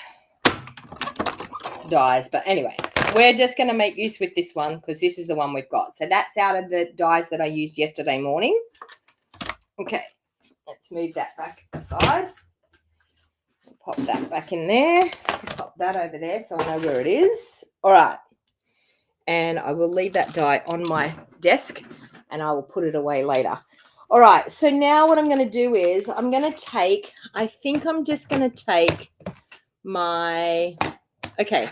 dies, but anyway, we're just going to make use with this one because this is the one we've got. So that's out of the dies that I used yesterday morning. Okay, let's move that back aside. Pop that back in there. Pop that over there so I know where it is. All right. And I will leave that die on my desk and I will put it away later. All right. So now what I'm going to do is I'm going to take, I think I'm just going to take my, okay.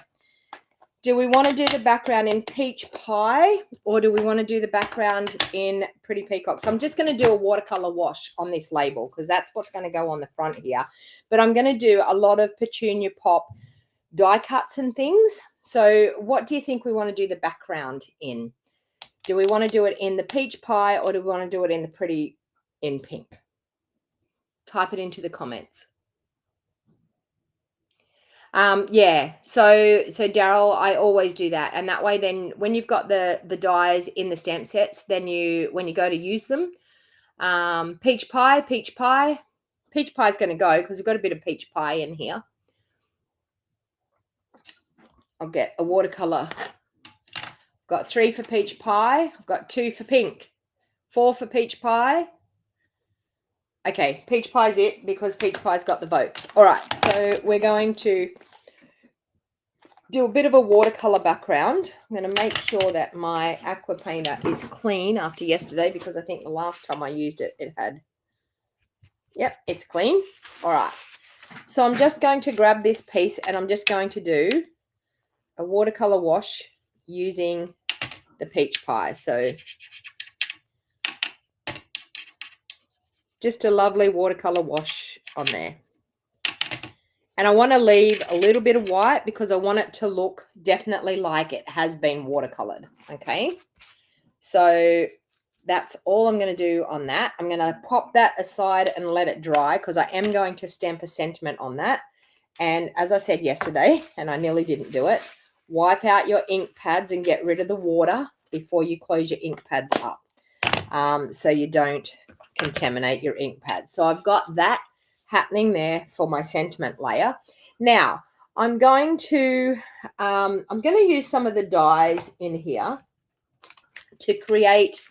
Do we want to do the background in peach pie or do we want to do the background in pretty peacock? So I'm just going to do a watercolor wash on this label because that's what's going to go on the front here. But I'm going to do a lot of petunia pop die cuts and things. So what do you think we want to do the background in? Do we want to do it in the peach pie or do we want to do it in the pretty in pink? Type it into the comments. Yeah, so Daryl, I always do that, and that way then when you've got the dies in the stamp sets, then when you go to use them, peach pie is going to go because we've got a bit of peach pie in here. I'll get a watercolor. Got 3 for peach pie. I've got 2 for pink, 4 for peach pie. Okay, peach pie's it because peach pie's got the votes. All right, so we're going to do a bit of a watercolor background. I'm going to make sure that my aqua painter is clean after yesterday because I think the last time I used it, it had, yep, it's clean. All right, so I'm just going to grab this piece and I'm just going to do a watercolor wash using the peach pie. So just a lovely watercolor wash on there. And I want to leave a little bit of white because I want it to look definitely like it has been watercolored. Okay. So that's all I'm going to do on that. I'm going to pop that aside and let it dry because I am going to stamp a sentiment on that. And as I said yesterday, and I nearly didn't do it, wipe out your ink pads and get rid of the water before you close your ink pads up so you don't contaminate your ink pads. So I've got that happening there for my sentiment layer. Now I'm going to use some of the dies in here to create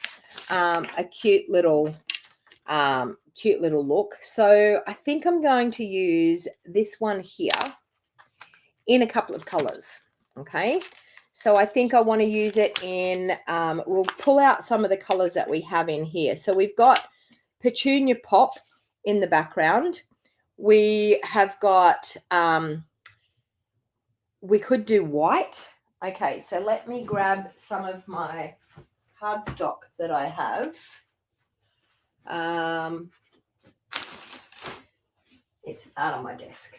a cute little look. So I think I'm going to use this one here in a couple of colors. Okay, so I think I want to use it in we'll pull out some of the colors that we have in here. So we've got petunia pop in the background. We have got we could do white. Okay, so let me grab some of my cardstock that I have. It's out on my desk.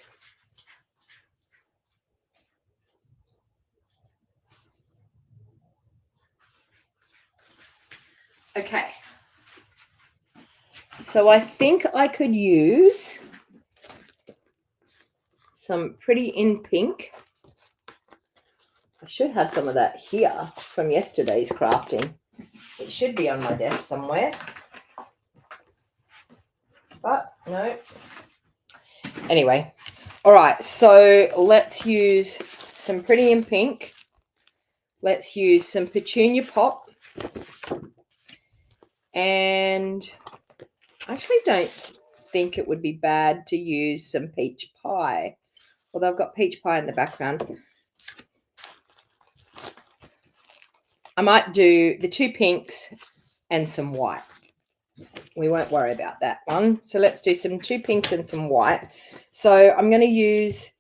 Okay, so I think I could use some pretty in pink. I should have some of that here from yesterday's crafting. It should be on my desk somewhere. But no. Anyway, all right, so let's use some pretty in pink. Let's use some petunia pop. And I actually don't think it would be bad to use some peach pie. Although I've got peach pie in the background. I might do the 2 pinks and some white. We won't worry about that one. So let's do some 2 pinks and some white. So I'm going to use,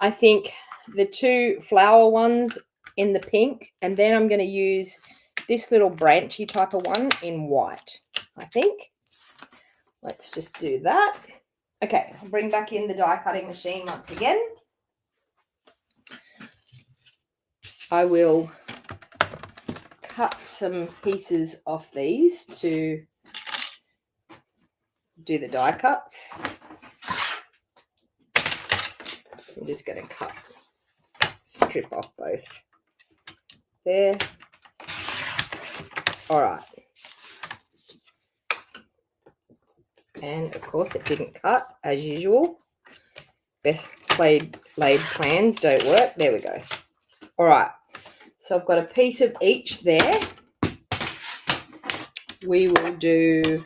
I think, the 2 flower ones in the pink, and then I'm going to use this little branchy type of one in white, I think. Let's just do that. Okay, I'll bring back in the die cutting machine once again. I will cut some pieces off these to do the die cuts. I'm just going to strip off both there. All right. And of course it didn't cut as usual. Best laid plans don't work. There we go. All right. So I've got a piece of each there. We will do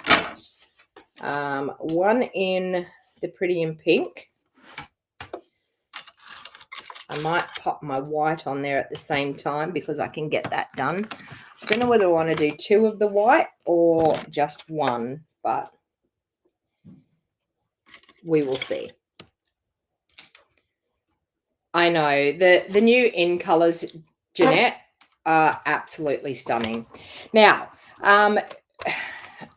one in the pretty in pink. I might pop my white on there at the same time because I can get that done. I don't know whether I want to do 2 of the white or just 1, but we will see. I know the new in colors, Jeanette, are absolutely stunning. Now,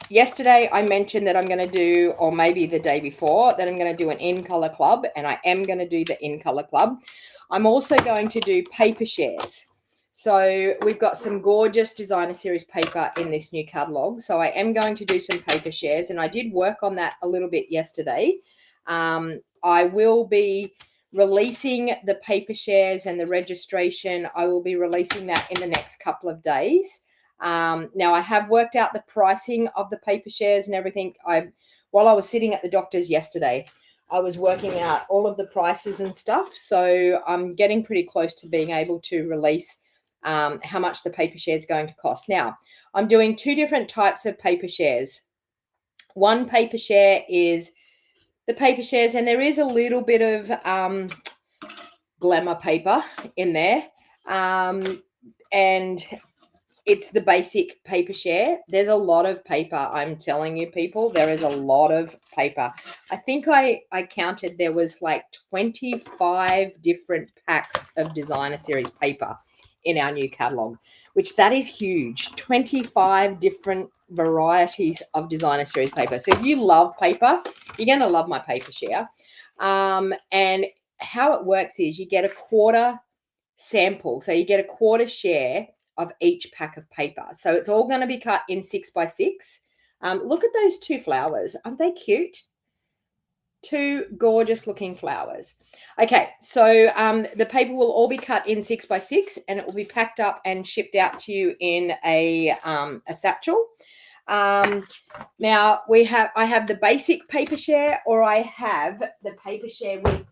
yesterday I mentioned that I'm going to do, or maybe the day before, that I'm going to do an in color club, and I am going to do the in color club. I'm also going to do paper shares. So we've got some gorgeous designer series paper in this new catalog. So I am going to do some paper shares, and I did work on that a little bit yesterday. I will be releasing the paper shares and the registration. I will be releasing that in the next couple of days. Now I have worked out the pricing of the paper shares and everything. While I was sitting at the doctor's yesterday, I was working out all of the prices and stuff. So I'm getting pretty close to being able to release how much the paper share is going to cost. Now, I'm doing 2 different types of paper shares. One paper share is the paper shares, and there is a little bit of glamour paper in there. And it's the basic paper share. There's a lot of paper, I'm telling you, people. There is a lot of paper. I think I counted there was like 25 different packs of designer series paper in our new catalog, which that is huge. 25 different varieties of designer series paper. So if you love paper, you're going to love my paper share. And how it works is you get a quarter sample. So you get a quarter share of each pack of paper. So it's all going to be cut in 6 by 6. Look at those 2 flowers. Aren't they cute? 2 gorgeous looking flowers. Okay, so the paper will all be cut in 6 by 6, and it will be packed up and shipped out to you in a satchel. Now I have the basic paper share, or I have the paper share with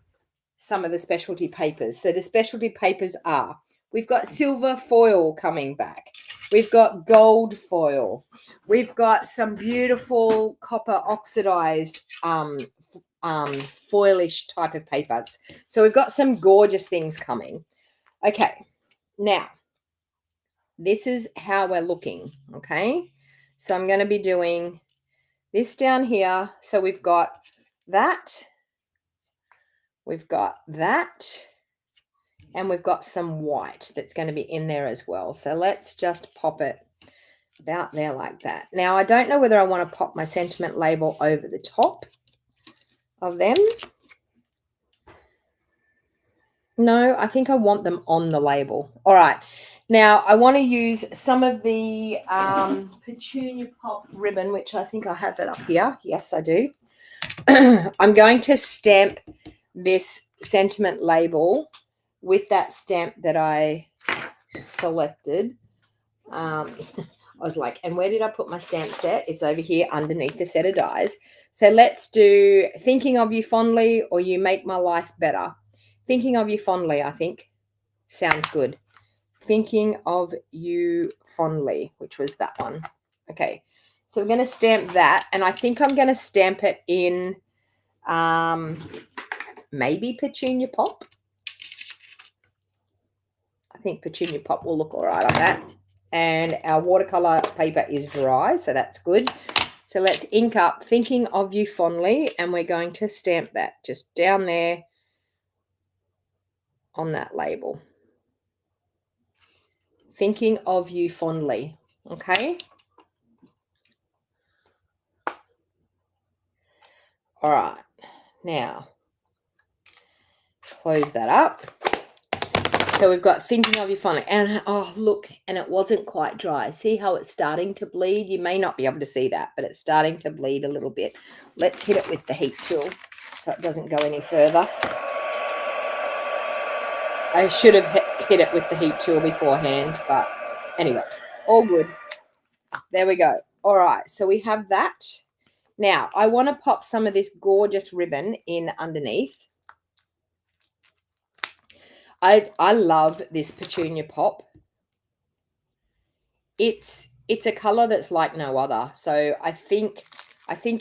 some of the specialty papers. So the specialty papers are, we've got silver foil coming back. We've got gold foil. We've got some beautiful copper oxidized foilish type of papers. So we've got some gorgeous things coming. Okay, now this is how we're looking. Okay, so I'm going to be doing this down here. So we've got that. We've got that, and we've got some white that's going to be in there as well. So let's just pop it about there like that. Now, I don't know whether I want to pop my sentiment label over the top of them. No, I think I want them on the label. All right. Now, I want to use some of the Petunia Pop ribbon, which I think I have that up here. Yes, I do. I'm going to stamp this sentiment label with that stamp that I selected. I was like, and where did I put my stamp set? It's over here underneath the set of dies. So let's do Thinking of You Fondly, or You Make My Life Better. Thinking of You Fondly, I think, sounds good. Thinking of You Fondly, which was that one. Okay, So we're going to stamp that, and I think I'm going to stamp it in maybe Petunia Pop. I think Petunia Pop will look all right on that. And our watercolor paper is dry, so that's good. So let's ink up Thinking of You Fondly, and we're going to stamp that just down there on that label. Thinking of You Fondly, okay? All right, now close that up. So we've got Thinking of You Fondly, and oh look, and it wasn't quite dry. See how it's starting to bleed? You may not be able to see that, but it's starting to bleed a little bit. Let's hit it with the heat tool so it doesn't go any further. I should have hit it with the heat tool beforehand, but anyway, all good. There we go. All right, so we have that. Now, I want to pop some of this gorgeous ribbon in underneath. I love this Petunia Pop. It's a color that's like no other. So I think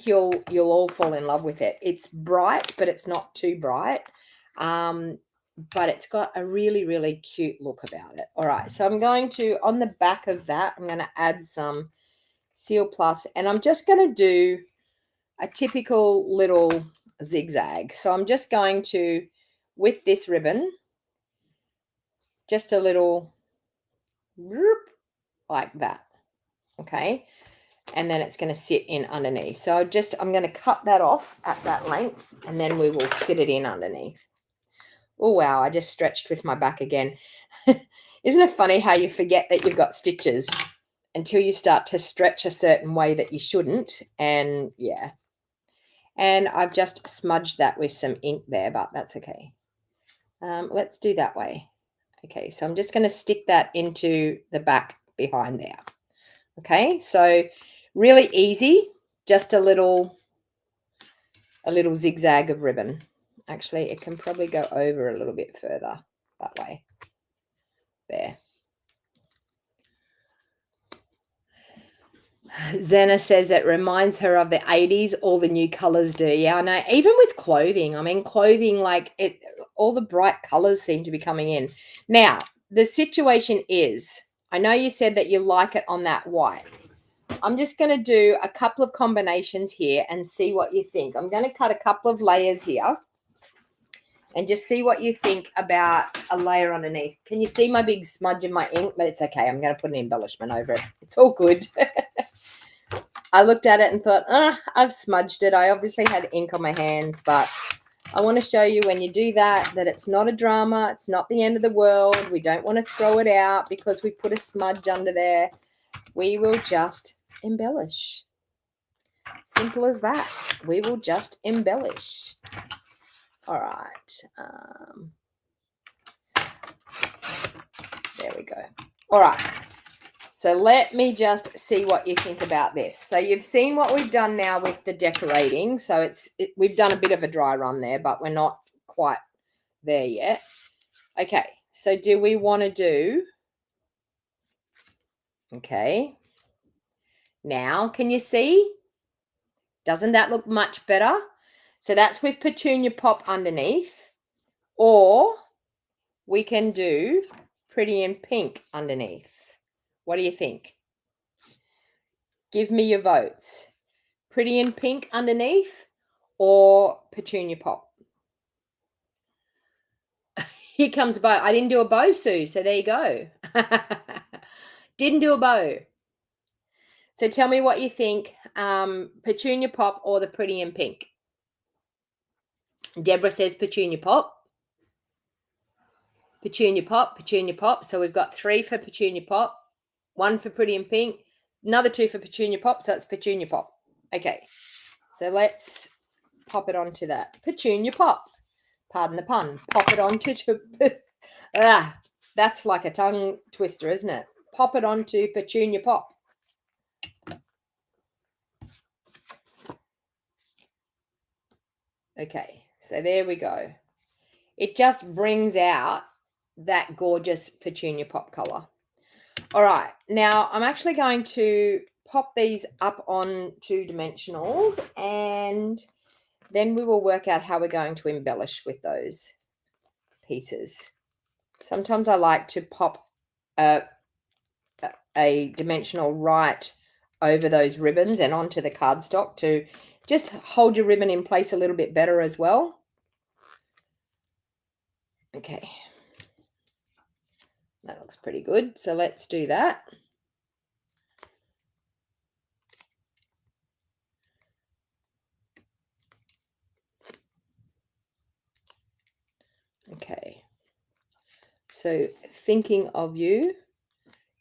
you'll all fall in love with it. It's bright, but it's not too bright. But it's got a really, really cute look about it. All right, so I'm going to, on the back of that, I'm going to add some Seal Plus, and I'm just going to do a typical little zigzag. So I'm just going to, with this ribbon, just a little whoop, like that, okay? And then it's going to sit in underneath. So I'm going to cut that off at that length, and then we will sit it in underneath. Oh, wow, I just stretched with my back again. Isn't it funny how you forget that you've got stitches until you start to stretch a certain way that you shouldn't? And yeah. And I've just smudged that with some ink there, but that's okay. Let's do that way. Okay, so I'm just going to stick that into the back behind there. Okay, so really easy, just a little zigzag of ribbon. Actually, it can probably go over a little bit further that way. There. Zena says it reminds her of the 80s. All the new colors do. Yeah, I know. Even with clothing. I mean, clothing, like it, all the bright colors seem to be coming in. Now, the situation is, I know you said that you like it on that white. I'm just going to do a couple of combinations here and see what you think. I'm going to cut a couple of layers here and just see what you think about a layer underneath. Can you see my big smudge in my ink? But it's okay. I'm going to put an embellishment over it. It's all good. I looked at it and thought, I've smudged it. I obviously had ink on my hands, but I want to show you when you do that it's not a drama. It's not the end of the world. We don't want to throw it out because we put a smudge under there. We will just embellish. Simple as that. We will just embellish. All right. There we go. All right. So let me just see what you think about this. So you've seen what we've done now with the decorating. So we've done a bit of a dry run there, but we're not quite there yet. Okay. So do we want to do... Okay. Now, can you see? Doesn't that look much better? So that's with Petunia Pop underneath. Or we can do Pretty in Pink underneath. What do you think? Give me your votes. Pretty in Pink underneath or Petunia Pop? Here comes a bow. I didn't do a bow, Sue, so there you go. Didn't do a bow. So tell me what you think, Petunia Pop or the Pretty in Pink? Deborah says Petunia Pop. Petunia Pop, Petunia Pop. So we've got 3 for Petunia Pop, 1 for Pretty in Pink, another 2 for Petunia Pop, so it's Petunia Pop. Okay, so let's pop it onto that. Petunia Pop. Pardon the pun. Pop it onto... that's like a tongue twister, isn't it? Pop it onto Petunia Pop. Okay, so there we go. It just brings out that gorgeous Petunia Pop color. All right, now I'm actually going to pop these up on 2 dimensionals, and then we will work out how we're going to embellish with those pieces. Sometimes I like to pop a dimensional right over those ribbons and onto the cardstock to just hold your ribbon in place a little bit better as well. Okay, that looks pretty good. So let's do that. Okay, so thinking of you,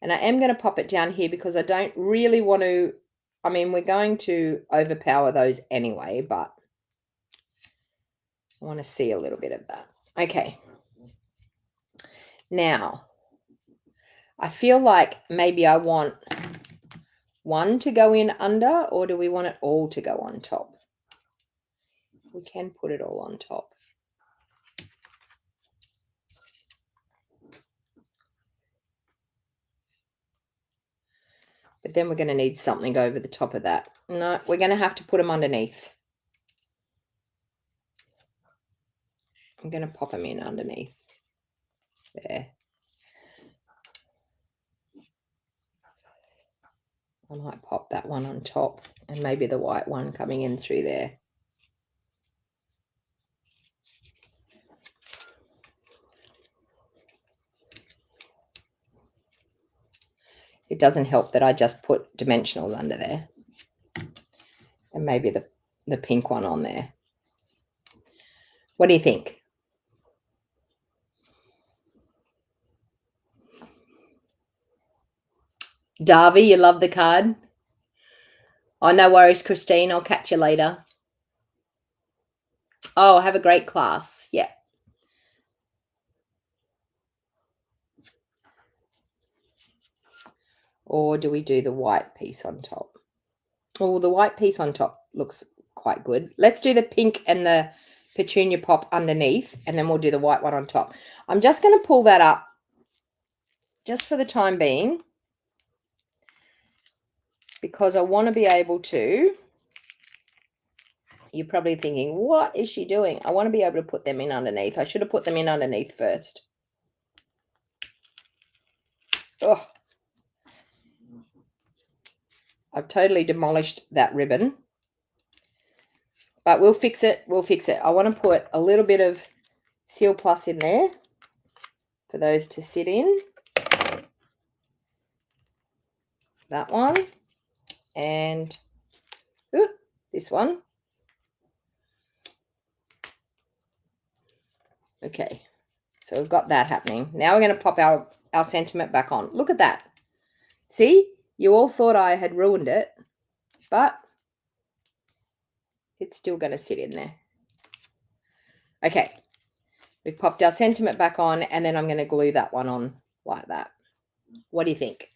and I am going to pop it down here because I don't really want to, I mean, we're going to overpower those anyway, but I want to see a little bit of that. Okay. Now, I feel like maybe I want one to go in under, or do we want it all to go on top? We can put it all on top. But then we're going to need something over the top of that. No, we're going to have to put them underneath. I'm going to pop them in underneath. There. I might pop that one on top and maybe the white one coming in through there. It doesn't help that I just put dimensionals under there. And maybe the pink one on there. What do you think? Darby, you love the card? Oh, no worries, Christine. I'll catch you later. Oh, have a great class. Yeah. Or do we do the white piece on top? Oh, the white piece on top looks quite good. Let's do the pink and the petunia pop underneath, and then we'll do the white one on top. I'm just going to pull that up just for the time being, because I want to be able to, you're probably thinking, what is she doing? I want to be able to put them in underneath. I should have put them in underneath first. Oh, I've totally demolished that ribbon. But we'll fix it. We'll fix it. I want to put a little bit of Seal Plus in there for those to sit in. That one. And this one. Okay. So we've got that happening. Now we're going to pop our sentiment back on. Look at that. See? You all thought I had ruined it. But it's still going to sit in there. Okay. We've popped our sentiment back on, and then I'm going to glue that one on like that. What do you think?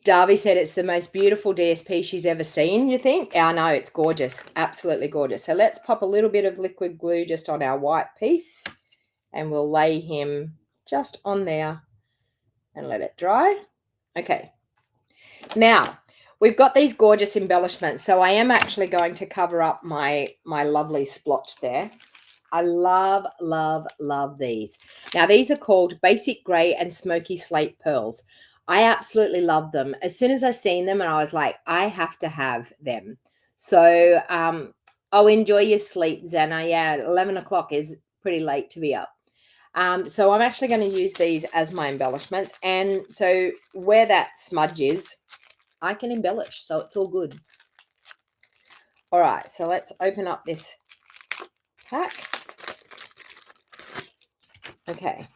Darby said it's the most beautiful DSP she's ever seen, you think? I know, it's gorgeous. Absolutely gorgeous. So let's pop a little bit of liquid glue just on our white piece, and we'll lay him just on there and let it dry. Okay. Now, we've got these gorgeous embellishments. So I am actually going to cover up my lovely splotch there. I love, love, love these. Now, these are called Basic Grey and Smoky Slate Pearls. I absolutely love them. As soon as I seen them, and I was like, I have to have them. So, oh, enjoy your sleep, Zana. Yeah, 11 o'clock is pretty late to be up. So I'm actually going to use these as my embellishments. And so where that smudge is, I can embellish. So it's all good. All right, so let's open up this pack. Okay.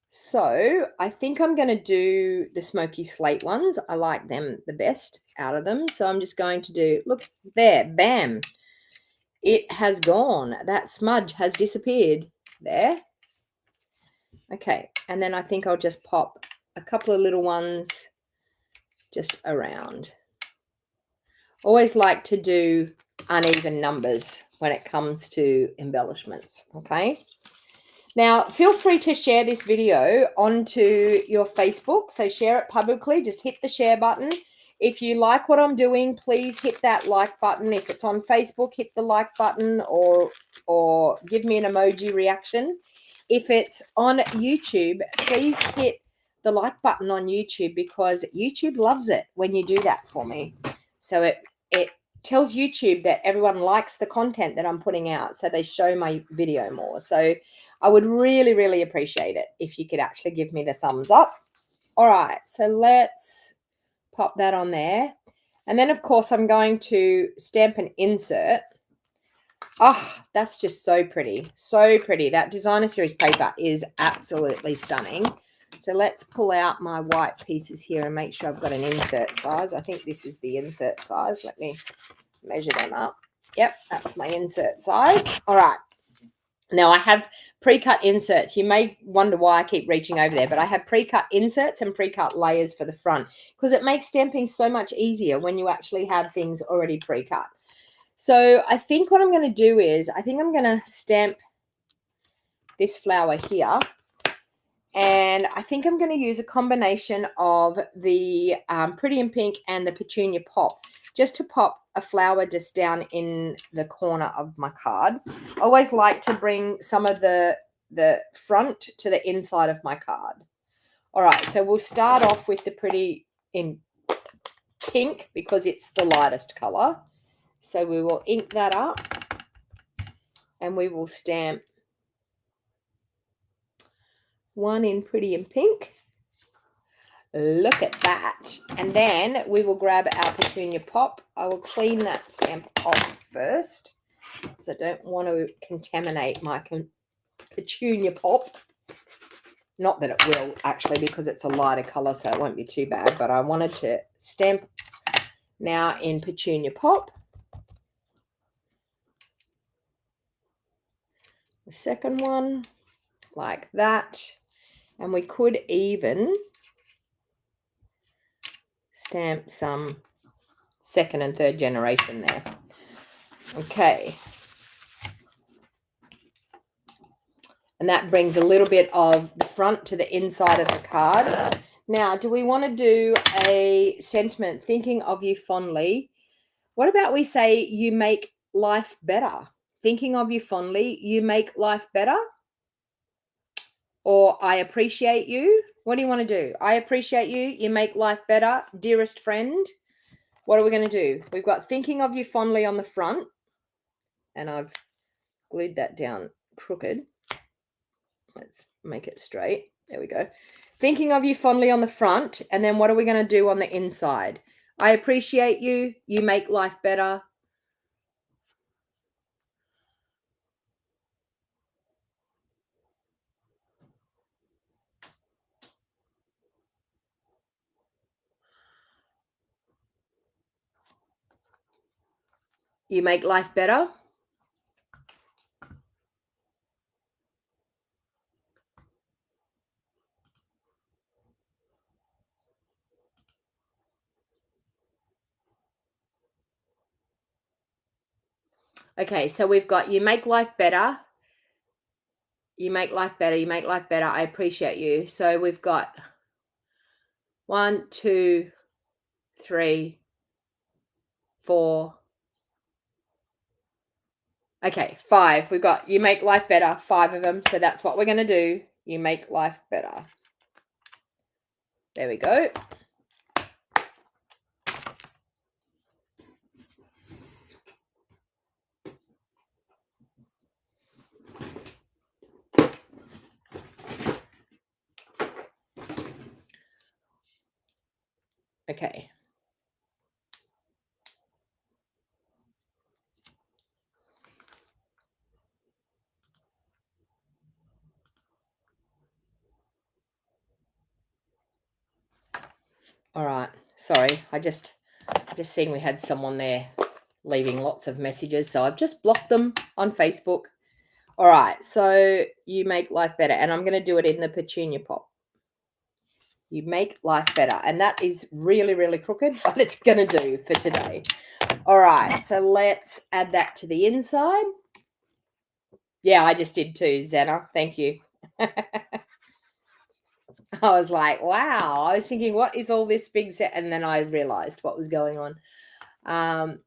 So I think I'm going to do the smoky slate ones. I like them the best out of them. So I'm just going to do, look there, bam. It has gone. That smudge has disappeared there. Okay. And then I think I'll just pop a couple of little ones just around. Always like to do uneven numbers when it comes to embellishments. Okay. Now, feel free to share this video onto your Facebook. So share it publicly. Just hit the share button. If you like what I'm doing, please hit that like button. If it's on Facebook, hit the like button or give me an emoji reaction. If it's on YouTube, please hit the like button on YouTube, because YouTube loves it when you do that for me. So it tells YouTube that everyone likes the content that I'm putting out, so they show my video more. So I would really, really appreciate it if you could actually give me the thumbs up. All right, so let's pop that on there. And then, of course, I'm going to stamp an insert. Oh, that's just so pretty. So pretty. That designer series paper is absolutely stunning. So let's pull out my white pieces here and make sure I've got an insert size. I think this is the insert size. Let me measure them up. Yep, that's my insert size. All right. Now I have pre-cut inserts. You may wonder why I keep reaching over there, but I have pre-cut inserts and pre-cut layers for the front, because it makes stamping so much easier when you actually have things already pre-cut. So I think what I'm going to do is, I think I'm going to stamp this flower here. And I think I'm going to use a combination of the Pretty in Pink and the Petunia Pop, just to pop a flower just down in the corner of my card. I always like to bring some of the front to the inside of my card. All right, so we'll start off with the Pretty in Pink, because it's the lightest color. So we will ink that up and we will stamp one in Pretty in Pink. Look at that. And then we will grab our Petunia Pop. I will clean that stamp off first, because I don't want to contaminate my Petunia Pop. Not that it will, actually, because it's a lighter color, so it won't be too bad. But I wanted to stamp now in Petunia Pop. The second one, like that. And we could even stamp some second and third generation there. Okay. And that brings a little bit of the front to the inside of the card. Now, do we want to do a sentiment, thinking of you fondly? What about we say, you make life better? Thinking of you fondly, you make life better? Or I appreciate you? What do you want to do? I appreciate you, you make life better, dearest friend. What are we going to do? We've got thinking of you fondly on the front. And I've glued that down crooked. Let's make it straight. There we go. Thinking of you fondly on the front. And then what are we going to do on the inside? I appreciate you. You make life better. You make life better. Okay, so we've got you make life better. You make life better. You make life better. I appreciate you. So we've got 1, 2, 3, 4. Okay, 5. We've got you make life better. 5 of them. So that's what we're going to do. You make life better. There we go. Okay. All right. Sorry. I just seen we had someone there leaving lots of messages, so I've just blocked them on Facebook. All right. So you make life better, and I'm going to do it in the Petunia Pop. You make life better, and that is really, really crooked, but it's going to do for today. All right. So let's add that to the inside. Yeah, I just did too, Zena. Thank you. I was like, wow. I was thinking, what is all this big set? And then I realized what was going on. Um,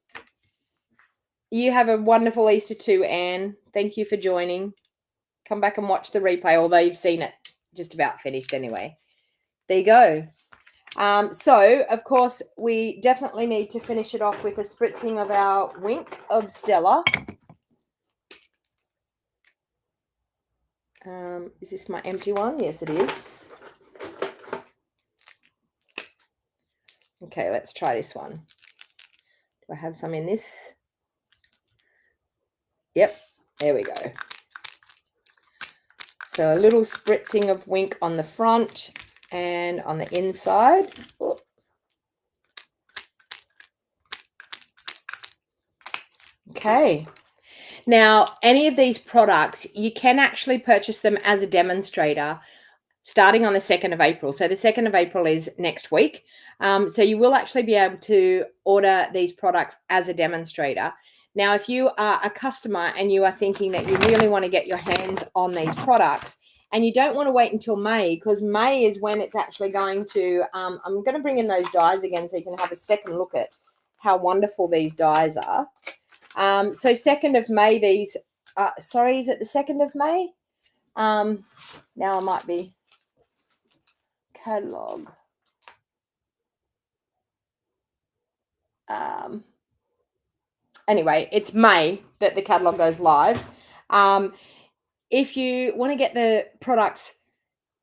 you have a wonderful Easter too, Anne. Thank you for joining. Come back and watch the replay, although you've seen it just about finished anyway. There you go. So, of course, we definitely need to finish it off with a spritzing of our Wink of Stella. Is this my empty one? Yes, it is. Okay, let's try this one. Do I have some in this? Yep, there we go. So a little spritzing of Wink on the front and on the inside. Ooh. Okay. Now, any of these products, you can actually purchase them as a demonstrator starting on the 2nd of April. So the 2nd of April is next week. So you will actually be able to order these products as a demonstrator. Now, if you are a customer and you are thinking that you really want to get your hands on these products and you don't want to wait until May, because May is when it's actually going to, I'm going to bring in those dies again so you can have a second look at how wonderful these dies are. So 2nd of May, these, sorry, is it the 2nd of May? Now I might be Catalogue. Anyway, it's May that the catalogue goes live. If you want to get the products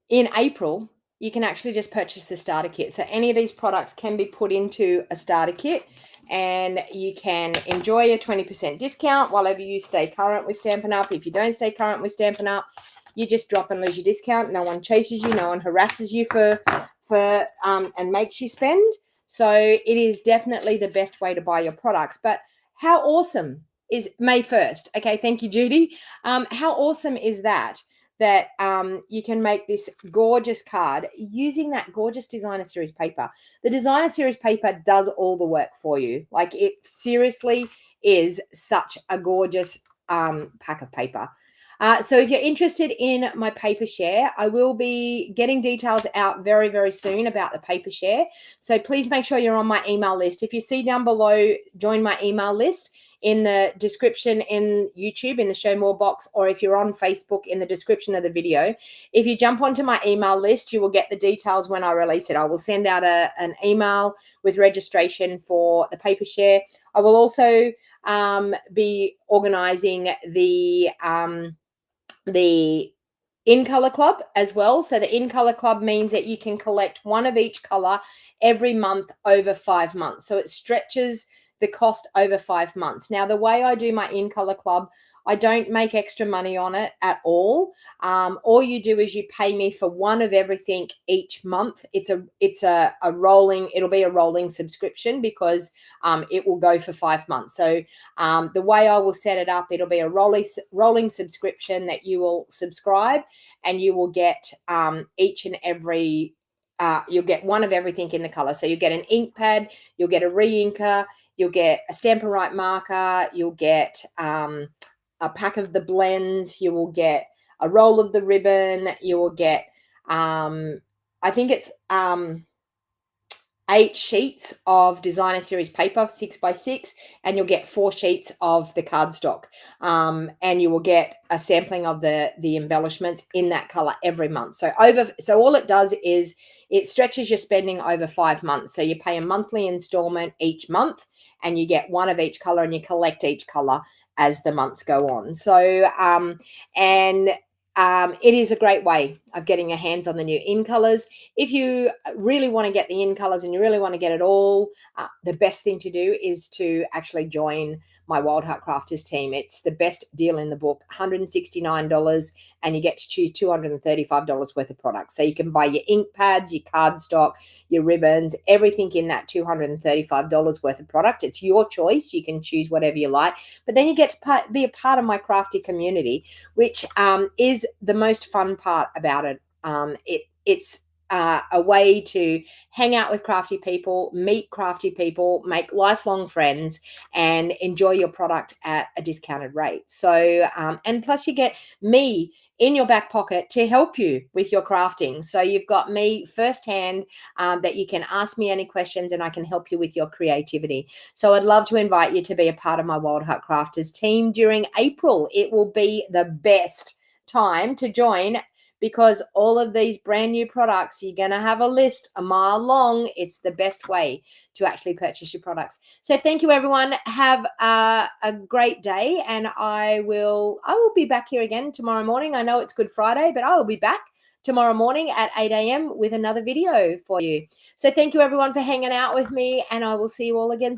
in April, you can actually just purchase the starter kit. So any of these products can be put into a starter kit and you can enjoy a 20% discount while you stay current with Stampin' Up. If you don't stay current with Stampin' Up, you just drop and lose your discount. No one chases you, no one harasses you and makes you spend. So it is definitely the best way to buy your products. But how awesome is May 1st? Okay, thank you, Judy. How awesome is that you can make this gorgeous card using that gorgeous designer series paper. The designer series paper does all the work for you. Like, it seriously is such a gorgeous pack of paper. So if you're interested in my paper share, I will be getting details out very, very soon about the paper share. So please make sure you're on my email list. If you see down below, join my email list in the description in YouTube, in the show more box, or if you're on Facebook, in the description of the video. If you jump onto my email list, you will get the details when I release it. I will send out an email with registration for the paper share. I will also be organizing the In Color Club as well. So the In Color Club means that you can collect one of each color every month over 5 months. So it stretches the cost over 5 months. Now, the way I do my In Color Club, I don't make extra money on it at all. All you do is you pay me for one of everything each month. It's a rolling, it'll be a rolling subscription because it will go for 5 months. So the way I will set it up, it'll be a rolling subscription that you will subscribe and you will get each and every you'll get one of everything in the color. So you get an ink pad, you'll get a re-inker, you'll get a Stampin' Right marker, you'll get a pack of the blends, you will get a roll of the ribbon, you will get I think it's 8 sheets of designer series paper, 6x6, and you'll get 4 sheets of the cardstock. And you will get a sampling of the embellishments in that color every month. So all it does is it stretches your spending over 5 months. So you pay a monthly installment each month and you get one of each color and you collect each color as the months go on. So it is a great way of getting your hands on the new in colors. If you really want to get the in colors and you really want to get it all, the best thing to do is to actually join my Wild Heart Crafters team. It's the best deal in the book, $169, and you get to choose $235 worth of products. So you can buy your ink pads, your cardstock, your ribbons, everything in that $235 worth of product. It's your choice. You can choose whatever you like, but then you get to be a part of my crafty community, which is the most fun part about it. It's a way to hang out with crafty people, meet crafty people, make lifelong friends, and enjoy your product at a discounted rate. So, and plus, you get me in your back pocket to help you with your crafting. So, you've got me firsthand that you can ask me any questions and I can help you with your creativity. So, I'd love to invite you to be a part of my Wild Heart Crafters team during April. It will be the best time to join because all of these brand new products, you're going to have a list a mile long. It's the best way to actually purchase your products. So thank you, everyone. Have a great day, and I will be back here again tomorrow morning. I know it's Good Friday, but I will be back tomorrow morning at 8 a.m. with another video for you. So thank you, everyone, for hanging out with me, and I will see you all again soon.